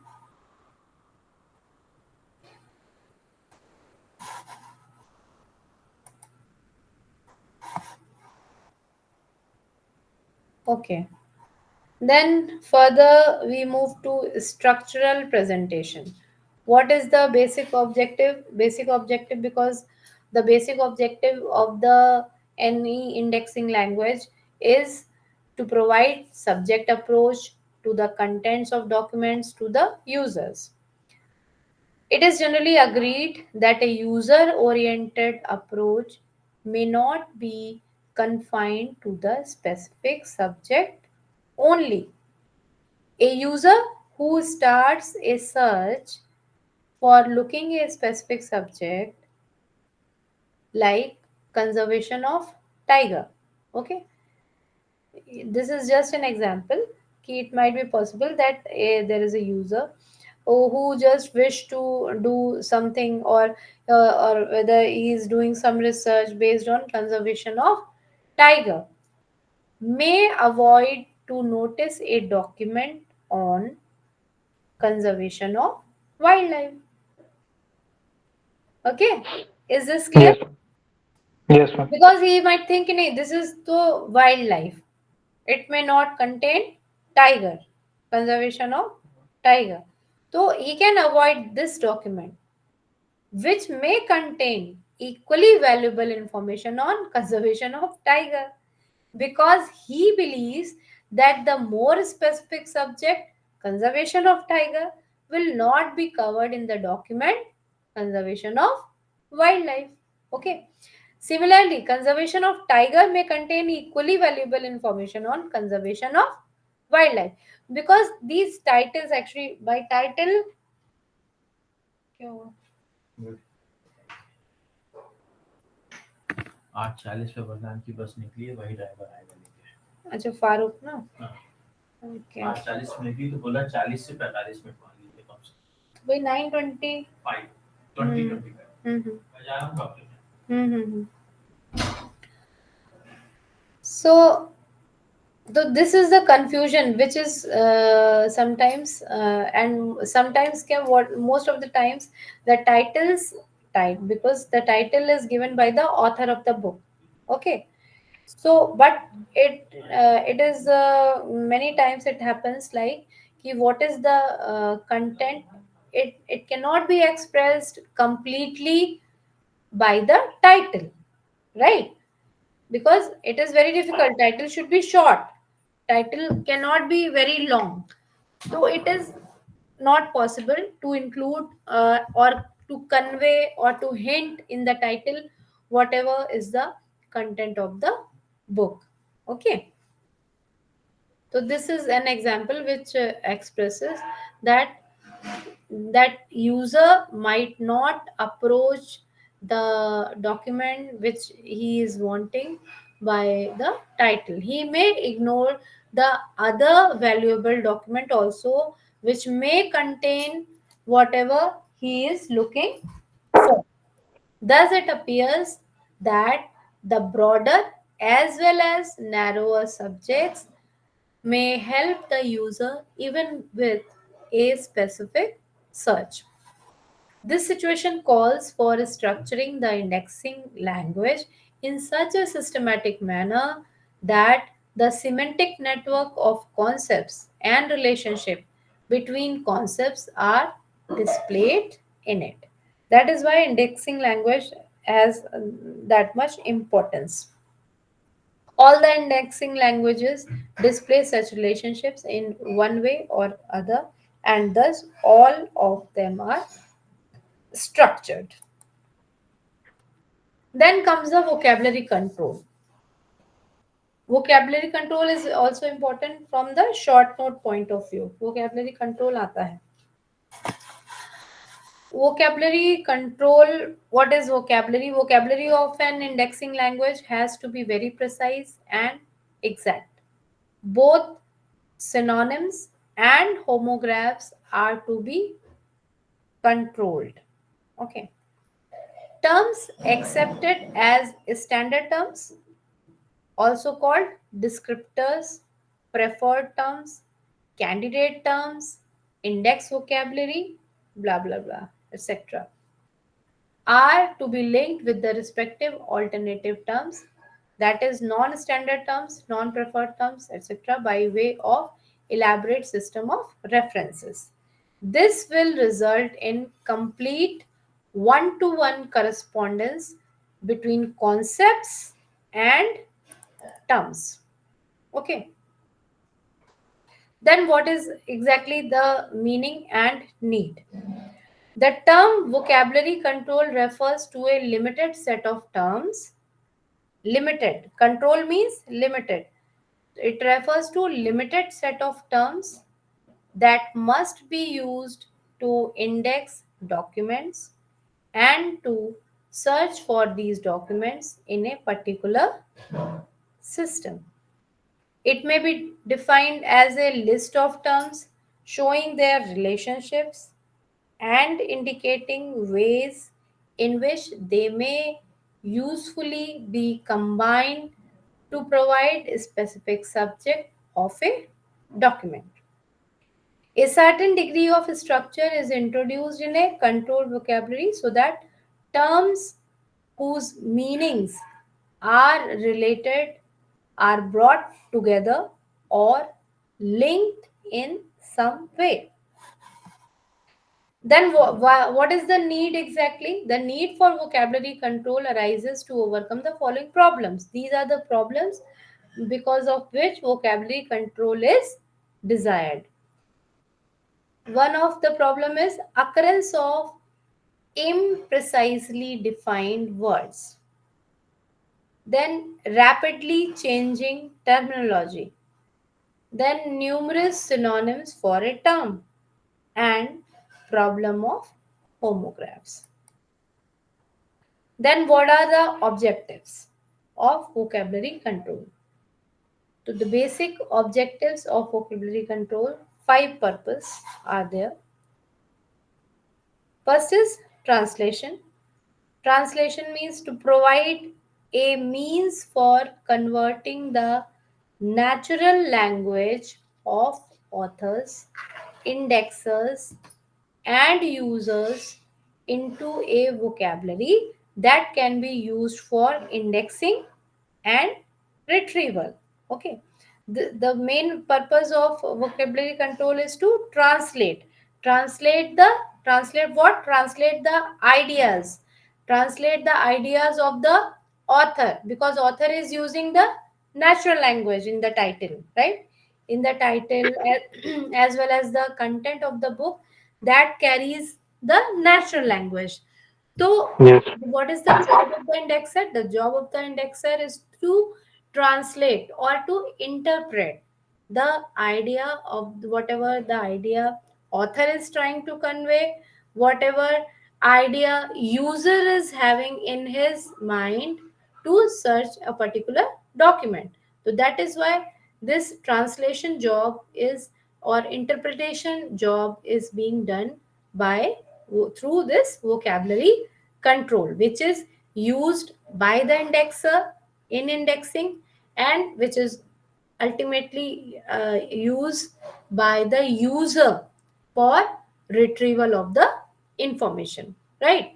Speaker 1: Okay. Then further we move to structural presentation. What is the basic objective? Basic objective, because the basic objective of the any indexing language is to provide subject approach to the contents of documents to the users. It is generally agreed that a user oriented approach may not be confined to the specific subject only. A user who starts a search for looking a specific subject like conservation of tiger, okay, this is just an example. It might be possible that there is a user who just wish to do something, or whether he is doing some research based on conservation of tiger, may avoid to notice a document on conservation of wildlife. Okay, is this clear?
Speaker 2: Yes. Yes, ma'am.
Speaker 1: Because he might think, "Nee, this is the wildlife. It may not contain tiger, conservation of tiger." So he can avoid this document, which may contain equally valuable information on conservation of tiger, because he believes that the more specific subject, conservation of tiger, will not be covered in the document conservation of wildlife. Okay. Similarly, conservation of tiger may contain equally valuable information on conservation of wildlife, because these titles actually by title क्या हुआ?
Speaker 4: 8:40 पे बरनाम की बस निकली है, वही driver आएगा लेके।
Speaker 1: अच्छा फारूक ना,
Speaker 4: हाँ,
Speaker 1: ओके
Speaker 4: 8:40 में निकली तो बोला 40 से 45 मिनट मान लीजिए कम से
Speaker 1: भाई 9:20
Speaker 4: कम 20
Speaker 1: हम्म
Speaker 4: मैं जा रहा हूँ डॉक्टर में।
Speaker 1: So, this is the confusion which is sometimes and sometimes what most of the times the titles type, because the title is given by the author of the book. Okay, so but it is many times it happens like what is the content, it cannot be expressed completely by the title, right? Because it is very difficult. Title should be short. Title cannot be very long. So it is not possible to include or to convey or to hint in the title whatever is the content of the book. Okay. So this is an example which expresses that user might not approach the document which he is wanting by the title. He may ignore the other valuable document also, which may contain whatever he is looking for. Thus, it appears that the broader as well as narrower subjects may help the user even with a specific search. This situation calls for structuring the indexing language in such a systematic manner that the semantic network of concepts and relationship between concepts are displayed in it. That is why indexing language has that much importance. All the indexing languages display such relationships in one way or other, and thus all of them are structured. Then comes the vocabulary control. Vocabulary control is also important from the short note point of view. Vocabulary control आता है. Vocabulary control, what is vocabulary? Vocabulary of an indexing language has to be very precise and exact. Both synonyms and homographs are to be controlled. Okay. Terms accepted as standard terms, also called descriptors, preferred terms, candidate terms, index vocabulary, blah blah blah, etc., are to be linked with the respective alternative terms, that is non-standard terms, non-preferred terms, etc., by way of elaborate system of references. This will result in complete one-to-one correspondence between concepts and terms. Okay. Then what is exactly the meaning and need? The term vocabulary control refers to a limited set of terms. Limited. Control means limited. It refers to limited set of terms that must be used to index documents and to search for these documents in a particular system. It may be defined as a list of terms showing their relationships and indicating ways in which they may usefully be combined to provide a specific subject of a document. A certain degree of structure is introduced in a controlled vocabulary so that terms whose meanings are related are brought together or linked in some way. Then what is the need exactly? The need for vocabulary control arises to overcome the following problems. These are the problems because of which vocabulary control is desired. One of the problem is occurrence of imprecisely defined words. Then rapidly changing terminology. Then numerous synonyms for a term and problem of homographs. Then what are the objectives of vocabulary control? So the basic objectives of vocabulary control, 5 purposes are there. First is translation. Translation means to provide a means for converting the natural language of authors, indexers, and users into a vocabulary that can be used for indexing and retrieval. Okay. The main purpose of vocabulary control is to translate. Translate what? Translate the ideas. Translate the ideas of the author, because author is using the natural language in the title, right? In the title as well as the content of the book that carries the natural language. So,
Speaker 2: Yes.
Speaker 1: what is the job of the indexer? The job of the indexer is to translate or to interpret the idea of whatever the idea author is trying to convey, whatever idea user is having in his mind to search a particular document. So that is why this translation job is, or interpretation job is being done by through this vocabulary control, which is used by the indexer in indexing and which is ultimately used by the user for retrieval of the information, right?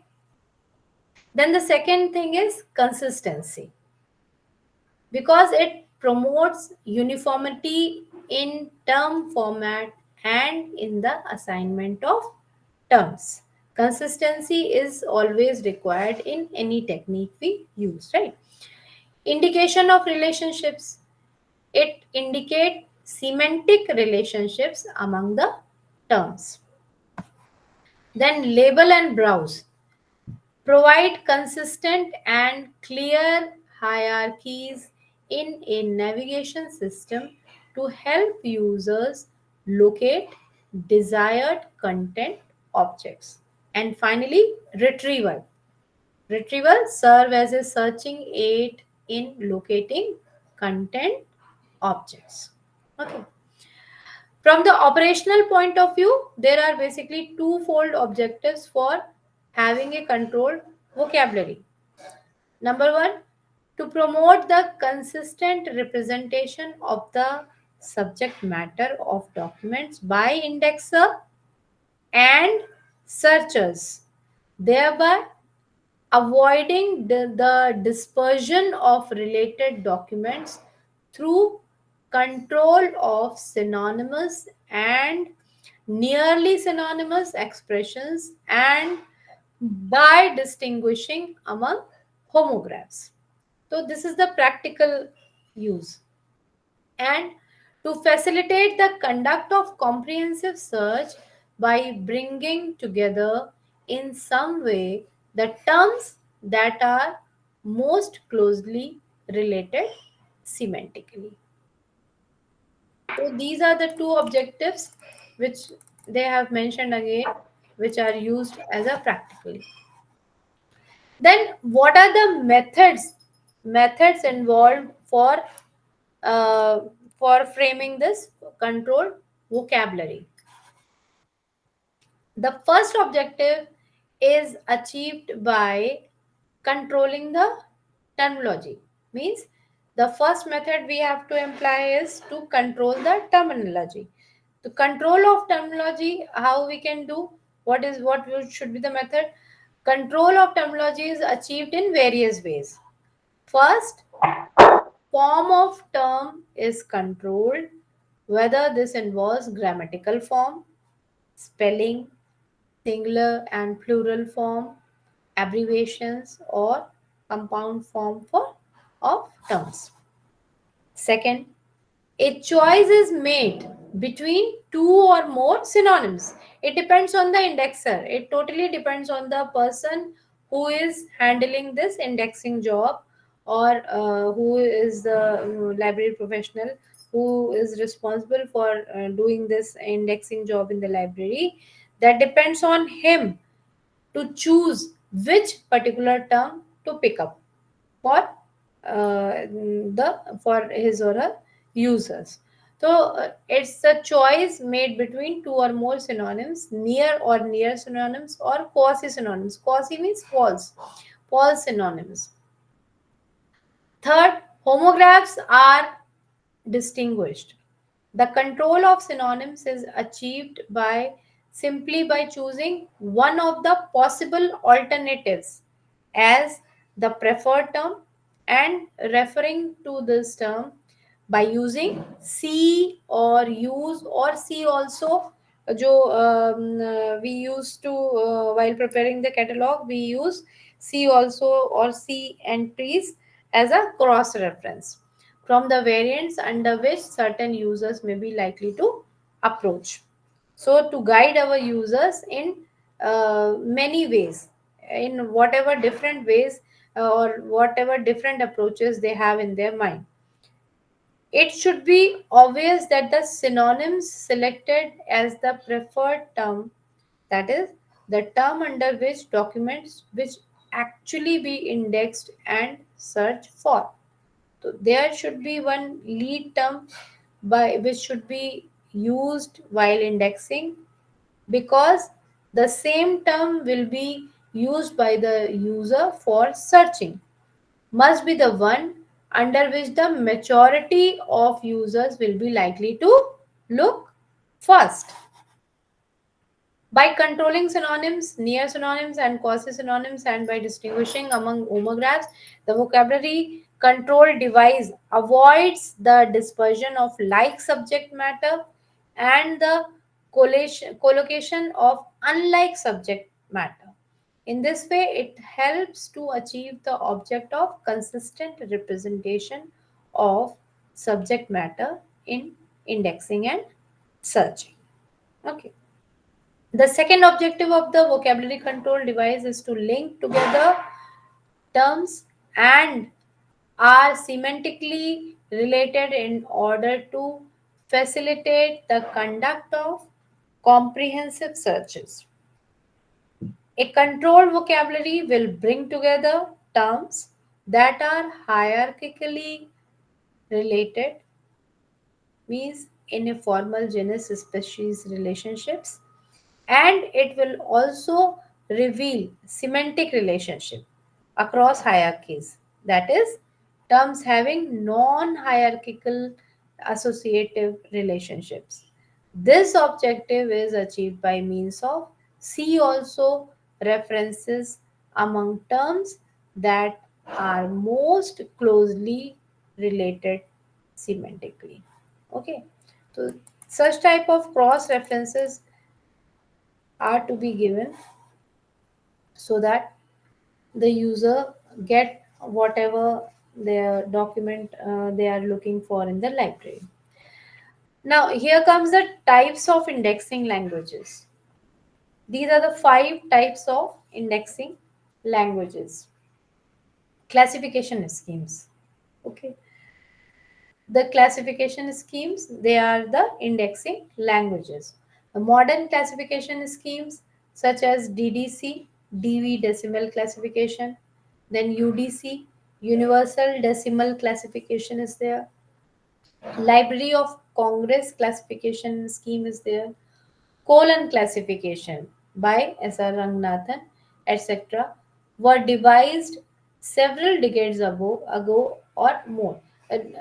Speaker 1: Then the second thing is consistency, because it promotes uniformity in term format and in the assignment of terms. Consistency is always required in any technique we use, right? Indication of relationships. It indicates semantic relationships among the terms. Then label and browse. Provide consistent and clear hierarchies in a navigation system to help users locate desired content objects. And finally, retrieval. Retrieval serve as a searching aid in locating content objects. Okay. From the operational point of view, there are basically twofold objectives for having a controlled vocabulary. Number one, to promote the consistent representation of the subject matter of documents by indexer and searchers, thereby avoiding the dispersion of related documents through control of synonymous and nearly synonymous expressions, and by distinguishing among homographs. So this is the practical use. And to facilitate the conduct of comprehensive search by bringing together in some way the terms that are most closely related semantically. So these are the two objectives which they have mentioned again, which are used as a practical. Then what are the methods involved uh, for framing this controlled vocabulary? The first objective is achieved by controlling the terminology. Means the first method we have to employ is to control the terminology. The control of terminology, how we can do, what should be the method? Control of terminology is achieved in various ways. First, form of term is controlled, whether this involves grammatical form, spelling, singular and plural form, abbreviations, or compound form of terms. Second, a choice is made between two or more synonyms. It depends on the indexer. It totally depends on the person who is handling this indexing job, or who is the library professional who is responsible for doing this indexing job in the library. That depends on him to choose which particular term to pick up for for his or her users. So it's a choice made between two or more synonyms, near or near synonyms, or quasi synonyms. Quasi means false synonyms. Third, homographs are distinguished. The control of synonyms is achieved by simply by choosing one of the possible alternatives as the preferred term and referring to this term by using C or use or C also. We used to while preparing the catalog, we use C also or C entries as a cross reference from the variants under which certain users may be likely to approach. So to guide our users in many ways, in whatever different ways or whatever different approaches they have in their mind. It should be obvious that the synonyms selected as the preferred term, that is, the term under which documents which actually be indexed and searched for. So there should be one lead term by which should be used while indexing, because the same term will be used by the user for searching, must be the one under which the majority of users will be likely to look first. By controlling synonyms, near synonyms, and quasi synonyms, and by distinguishing among homographs, the vocabulary control device avoids the dispersion of like subject matter and the collocation of unlike subject matter. In this way, it helps to achieve the object of consistent representation of subject matter in indexing and searching. Okay. The second objective of the vocabulary control device is to link together terms and are semantically related in order to facilitate the conduct of comprehensive searches. A controlled vocabulary will bring together terms that are hierarchically related, means in a formal genus species relationships, and it will also reveal semantic relationship across hierarchies, that is, terms having non-hierarchical associative relationships. This objective is achieved by means of see also references among terms that are most closely related semantically. Okay, so such type of cross references are to be given so that the user get whatever their document they are looking for in the library. Now here comes the types of indexing languages. These are the 5 types of indexing languages. Classification schemes. Okay. The classification schemes, they are the indexing languages. The modern classification schemes such as DDC, DV decimal classification, then UDC, Universal Decimal Classification is there. Library of Congress classification scheme is there. Colon classification by S.R. Ranganathan, etc., were devised several decades ago or more.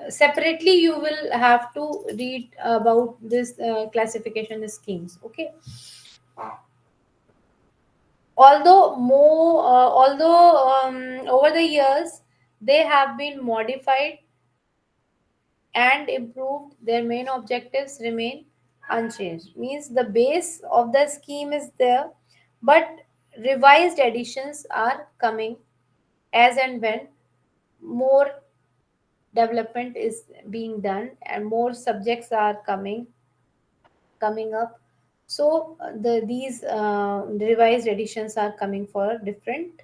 Speaker 1: Separately, you will have to read about this classification schemes. Okay. Although over the years they have been modified and improved, their main objectives remain unchanged. Means the base of the scheme is there, but revised editions are coming as and when more development is being done and more subjects are coming up. So these revised editions are coming for different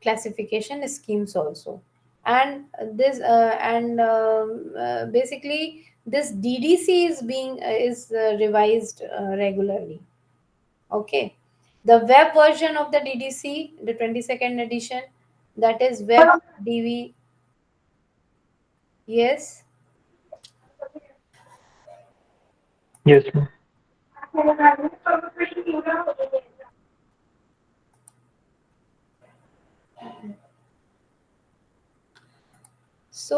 Speaker 1: classification schemes also. And this basically this DDC is being is revised regularly. Okay, the web version of the DDC, the 22nd edition, that is web DV. Yes.
Speaker 2: Yes, ma'am.
Speaker 1: So,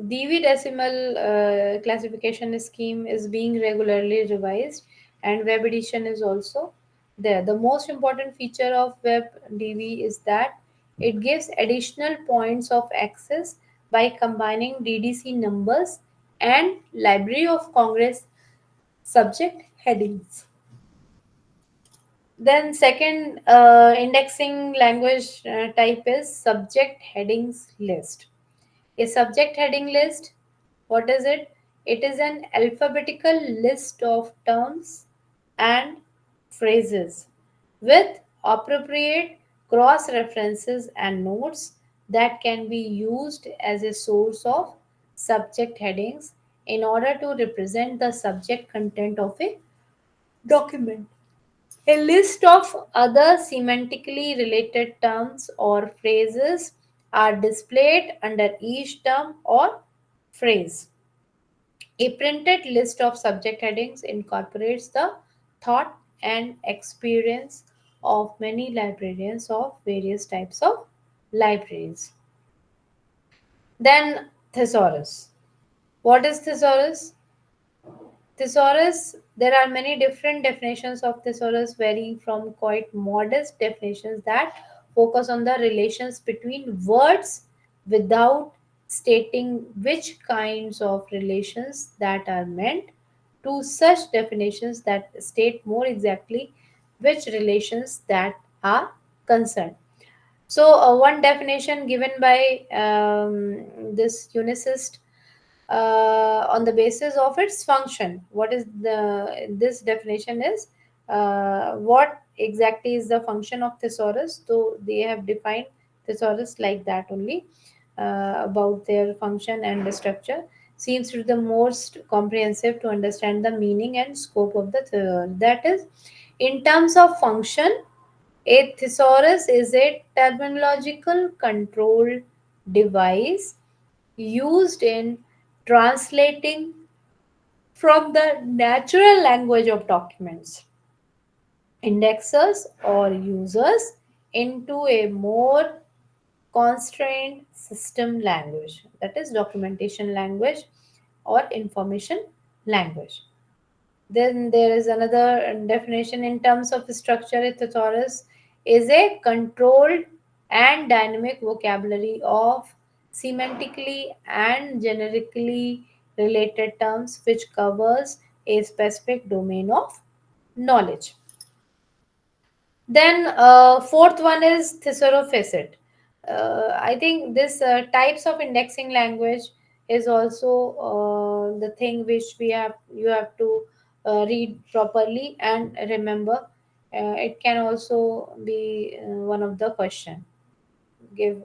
Speaker 1: DV decimal classification scheme is being regularly revised, and web edition is also there. The most important feature of web DV is that it gives additional points of access by combining DDC numbers and Library of Congress subject headings. Then second indexing language type is subject headings list. A subject heading list, what is it? It is an alphabetical list of terms and phrases with appropriate cross references and notes that can be used as a source of subject headings in order to represent the subject content of a document. A list of other semantically related terms or phrases are displayed under each term or phrase. A printed list of subject headings incorporates the thought and experience of many librarians of various types of libraries. Then thesaurus. What is thesaurus? Thesaurus, there are many different definitions of thesaurus, varying from quite modest definitions that focus on the relations between words without stating which kinds of relations that are meant, to such definitions that state more exactly which relations that are concerned. So, one definition given by this unicist on the basis of its function. What is the this definition is what exactly is the function of thesaurus? So they have defined thesaurus like that only, about their function and the structure. Seems to be the most comprehensive to understand the meaning and scope of the thesaurus. That is, in terms of function, a thesaurus is a terminological control device used in translating from the natural language of documents, indexers, or users into a more constrained system language, that is, documentation language or information language. Then there is another definition in terms of structure. A thesaurus is a controlled and dynamic vocabulary of semantically and generically related terms which covers a specific domain of knowledge. Then fourth one is thesaurofacet. I think this types of indexing language is also the thing which you have to read properly and remember. It can also be one of the question. Give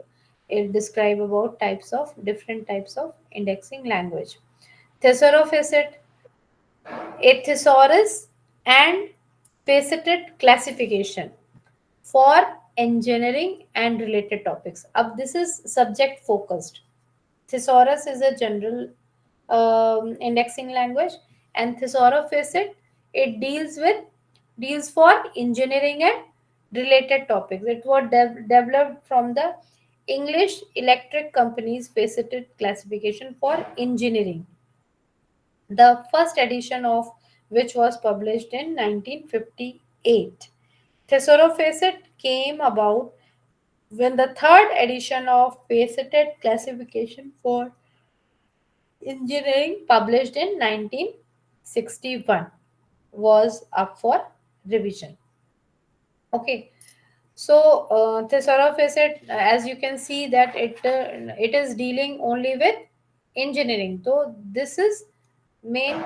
Speaker 1: it describe about types of different types of indexing language. Thesaurofacet, a thesaurus and faceted classification for engineering and related topics. Up, this is subject focused. Thesaurus is a general indexing language, and thesaurofacet it deals for engineering and related topics. It was developed from the English Electric Company's faceted classification for engineering, the first edition of which was published in 1958. Thesaurofacet came about when the third edition of faceted classification for engineering, published in 1961, was up for revision. Okay, so thesaurofacet, as you can see, that it is dealing only with engineering. So main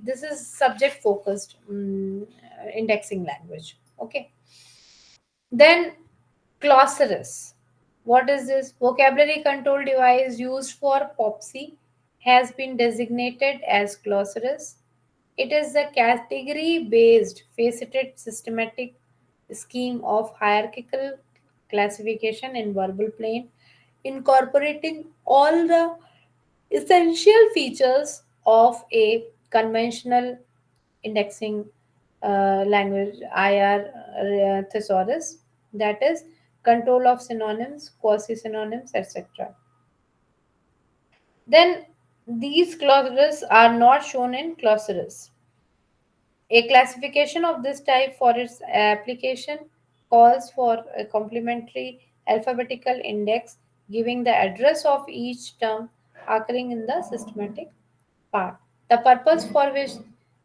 Speaker 1: this is subject focused indexing language. Okay, then glossaries. What is this? Vocabulary control device used for POPSI has been designated as glossaries. It is a category-based faceted systematic scheme of hierarchical classification in verbal plane, incorporating all the essential features of a conventional indexing language IR thesaurus, that is control of synonyms, quasi synonyms, etc. Then these clauses are not shown in glossaries. A classification of this type for its application calls for a complementary alphabetical index giving the address of each term occurring in the systematic part. The purpose for which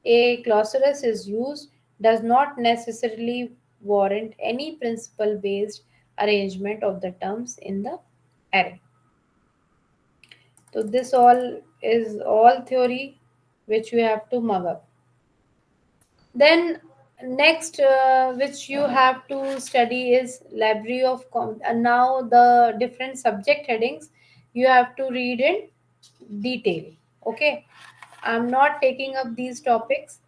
Speaker 1: a glossaris is used does not necessarily warrant any principle based arrangement of the terms in the array. So, this all is all theory which you have to mug up. Then next, which you have to study is library of and now the different subject headings you have to read in detail. Okay, I'm not taking up these topics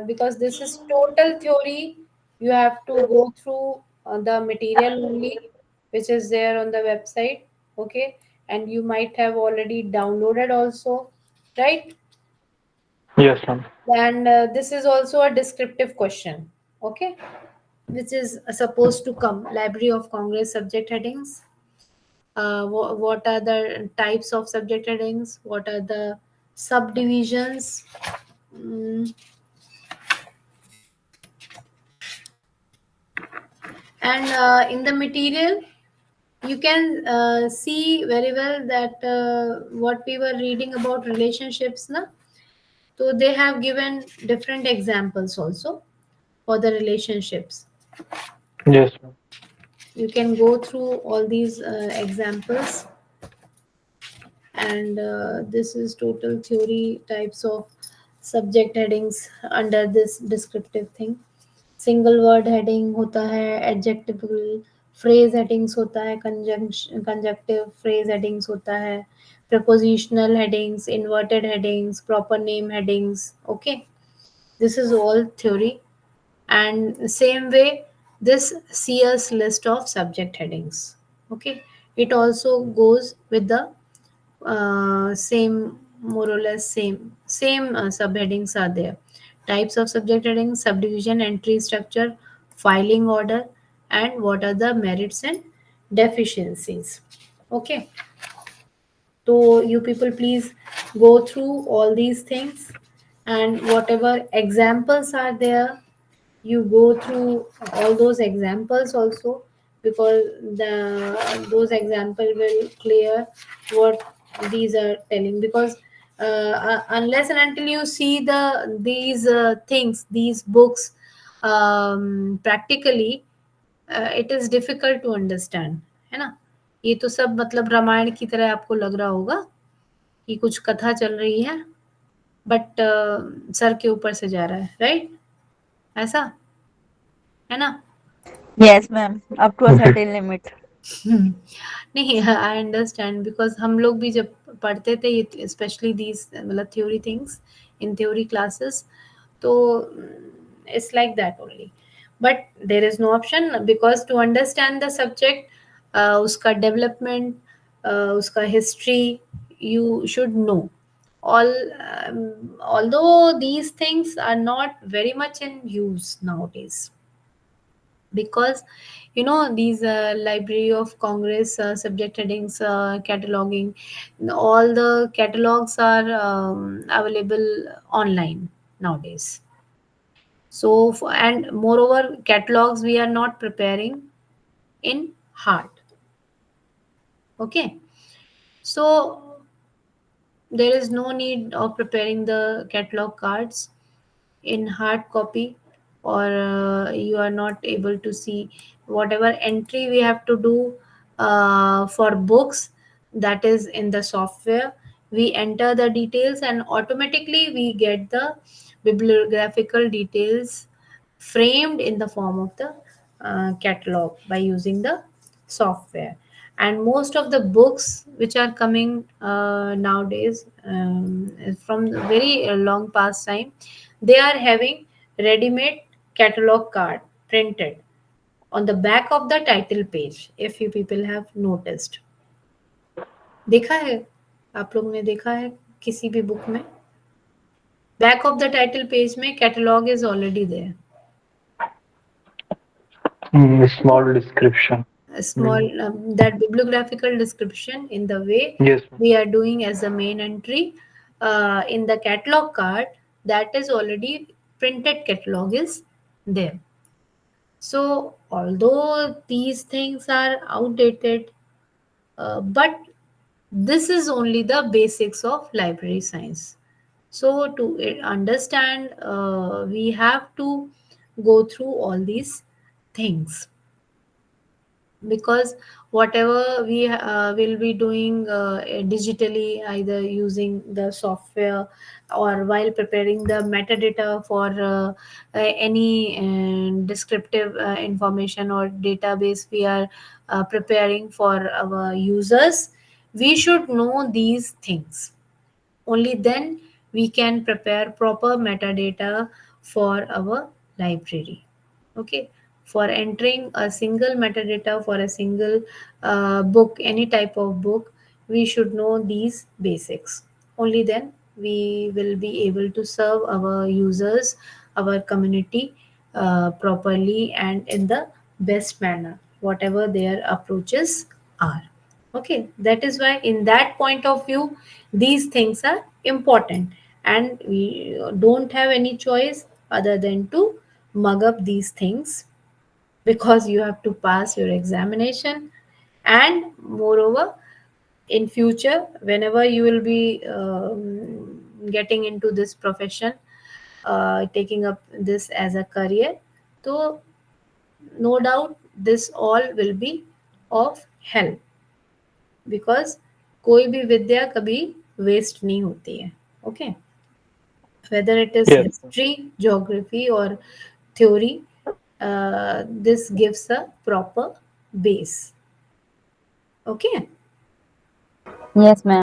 Speaker 1: because this is total theory. You have to go through the material only, which is there on the website. Okay, and you might have already downloaded also, right?
Speaker 2: Yes, ma'am.
Speaker 1: And this is also a descriptive question. Okay, which is supposed to come. Library of Congress subject headings. What are the types of subject headings? What are the subdivisions? Mm, and in the material, you can see very well that what we were reading about relationships. Na? So they have given different examples also for the relationships.
Speaker 2: Yes, ma'am.
Speaker 1: You can go through all these examples, and this is total theory types of subject headings under this descriptive thing. Single word heading होता है, adjectival phrase headings होता है, conjunctive phrase headings होता है, prepositional headings, inverted headings, proper name headings. Okay, this is all theory. And same way, this CS list of subject headings. Okay, it also goes with the same, more or less same subheadings are there. Types of subject headings, subdivision, entry structure, filing order, and what are the merits and deficiencies. Okay, so you people please go through all these things, and whatever examples are there, you go through all those examples also, because those example will clear what these are telling. Because unless and until you see these things, these books practically it is difficult to understand, है ना. ये तो सब मतलब रामायण की तरह आपको लग रहा होगा कि कुछ कथा चल रही है, बट सर के ऊपर से जा रहा है, राइट? ऐसा है ना.
Speaker 3: Yes, ma'am. Up to a certain limit.
Speaker 1: नहीं, आई अंडरस्टैंड, बिकॉज हम लोग भी जब पढ़ते थे स्पेशली दीज मतलब theory things in theory classes, तो it's like that only. But there is no option, because to understand the subject, उसका डेवलपमेंट, उसका history, you should know all. Although these things are not very much in use nowadays, because these library of congress subject headings, cataloging, all the catalogs are available online nowadays. So and moreover, catalogs we are not preparing in heart. Okay, so there is no need of preparing the catalog cards in hard copy, or you are not able to see whatever entry we have to do for books, that is in the software. We enter the details and automatically we get the bibliographical details framed in the form of the catalog by using the software. And most of the books which are coming nowadays, from the very long past time, they are having ready-made catalog card printed on the back of the title page, if you people have noticed. देखा है, आप लोग ने देखा है किसी भी book में back of the title page में catalogue is already there.
Speaker 2: Small description.
Speaker 1: A small that bibliographical description in the way
Speaker 2: Yes, ma'am.
Speaker 1: we are doing as the main entry in the catalog card, that is already printed catalog is there. So although these things are outdated, but this is only the basics of library science. So to understand, we have to go through all these things, because whatever we will be doing digitally, either using the software or while preparing the metadata for any descriptive information or database we are preparing for our users, we should know these things. Only then we can prepare proper metadata for our library. Okay, for entering a single metadata for a single book, any type of book, we should know these basics. Only then we will be able to serve our users, our community properly and in the best manner, whatever their approaches are. Okay, that is why in that point of view these things are important, and we don't have any choice other than to mug up these things, because you have to pass your examination. And moreover, in future whenever you will be getting into this profession, taking up this as a career, so no doubt this all will be of help, because कोई भी विद्या कभी waste नहीं होती है. Okay, whether it is
Speaker 2: Yes, ma'am.
Speaker 1: history, geography or theory, this gives a proper base. Okay.
Speaker 3: Yes, ma'am.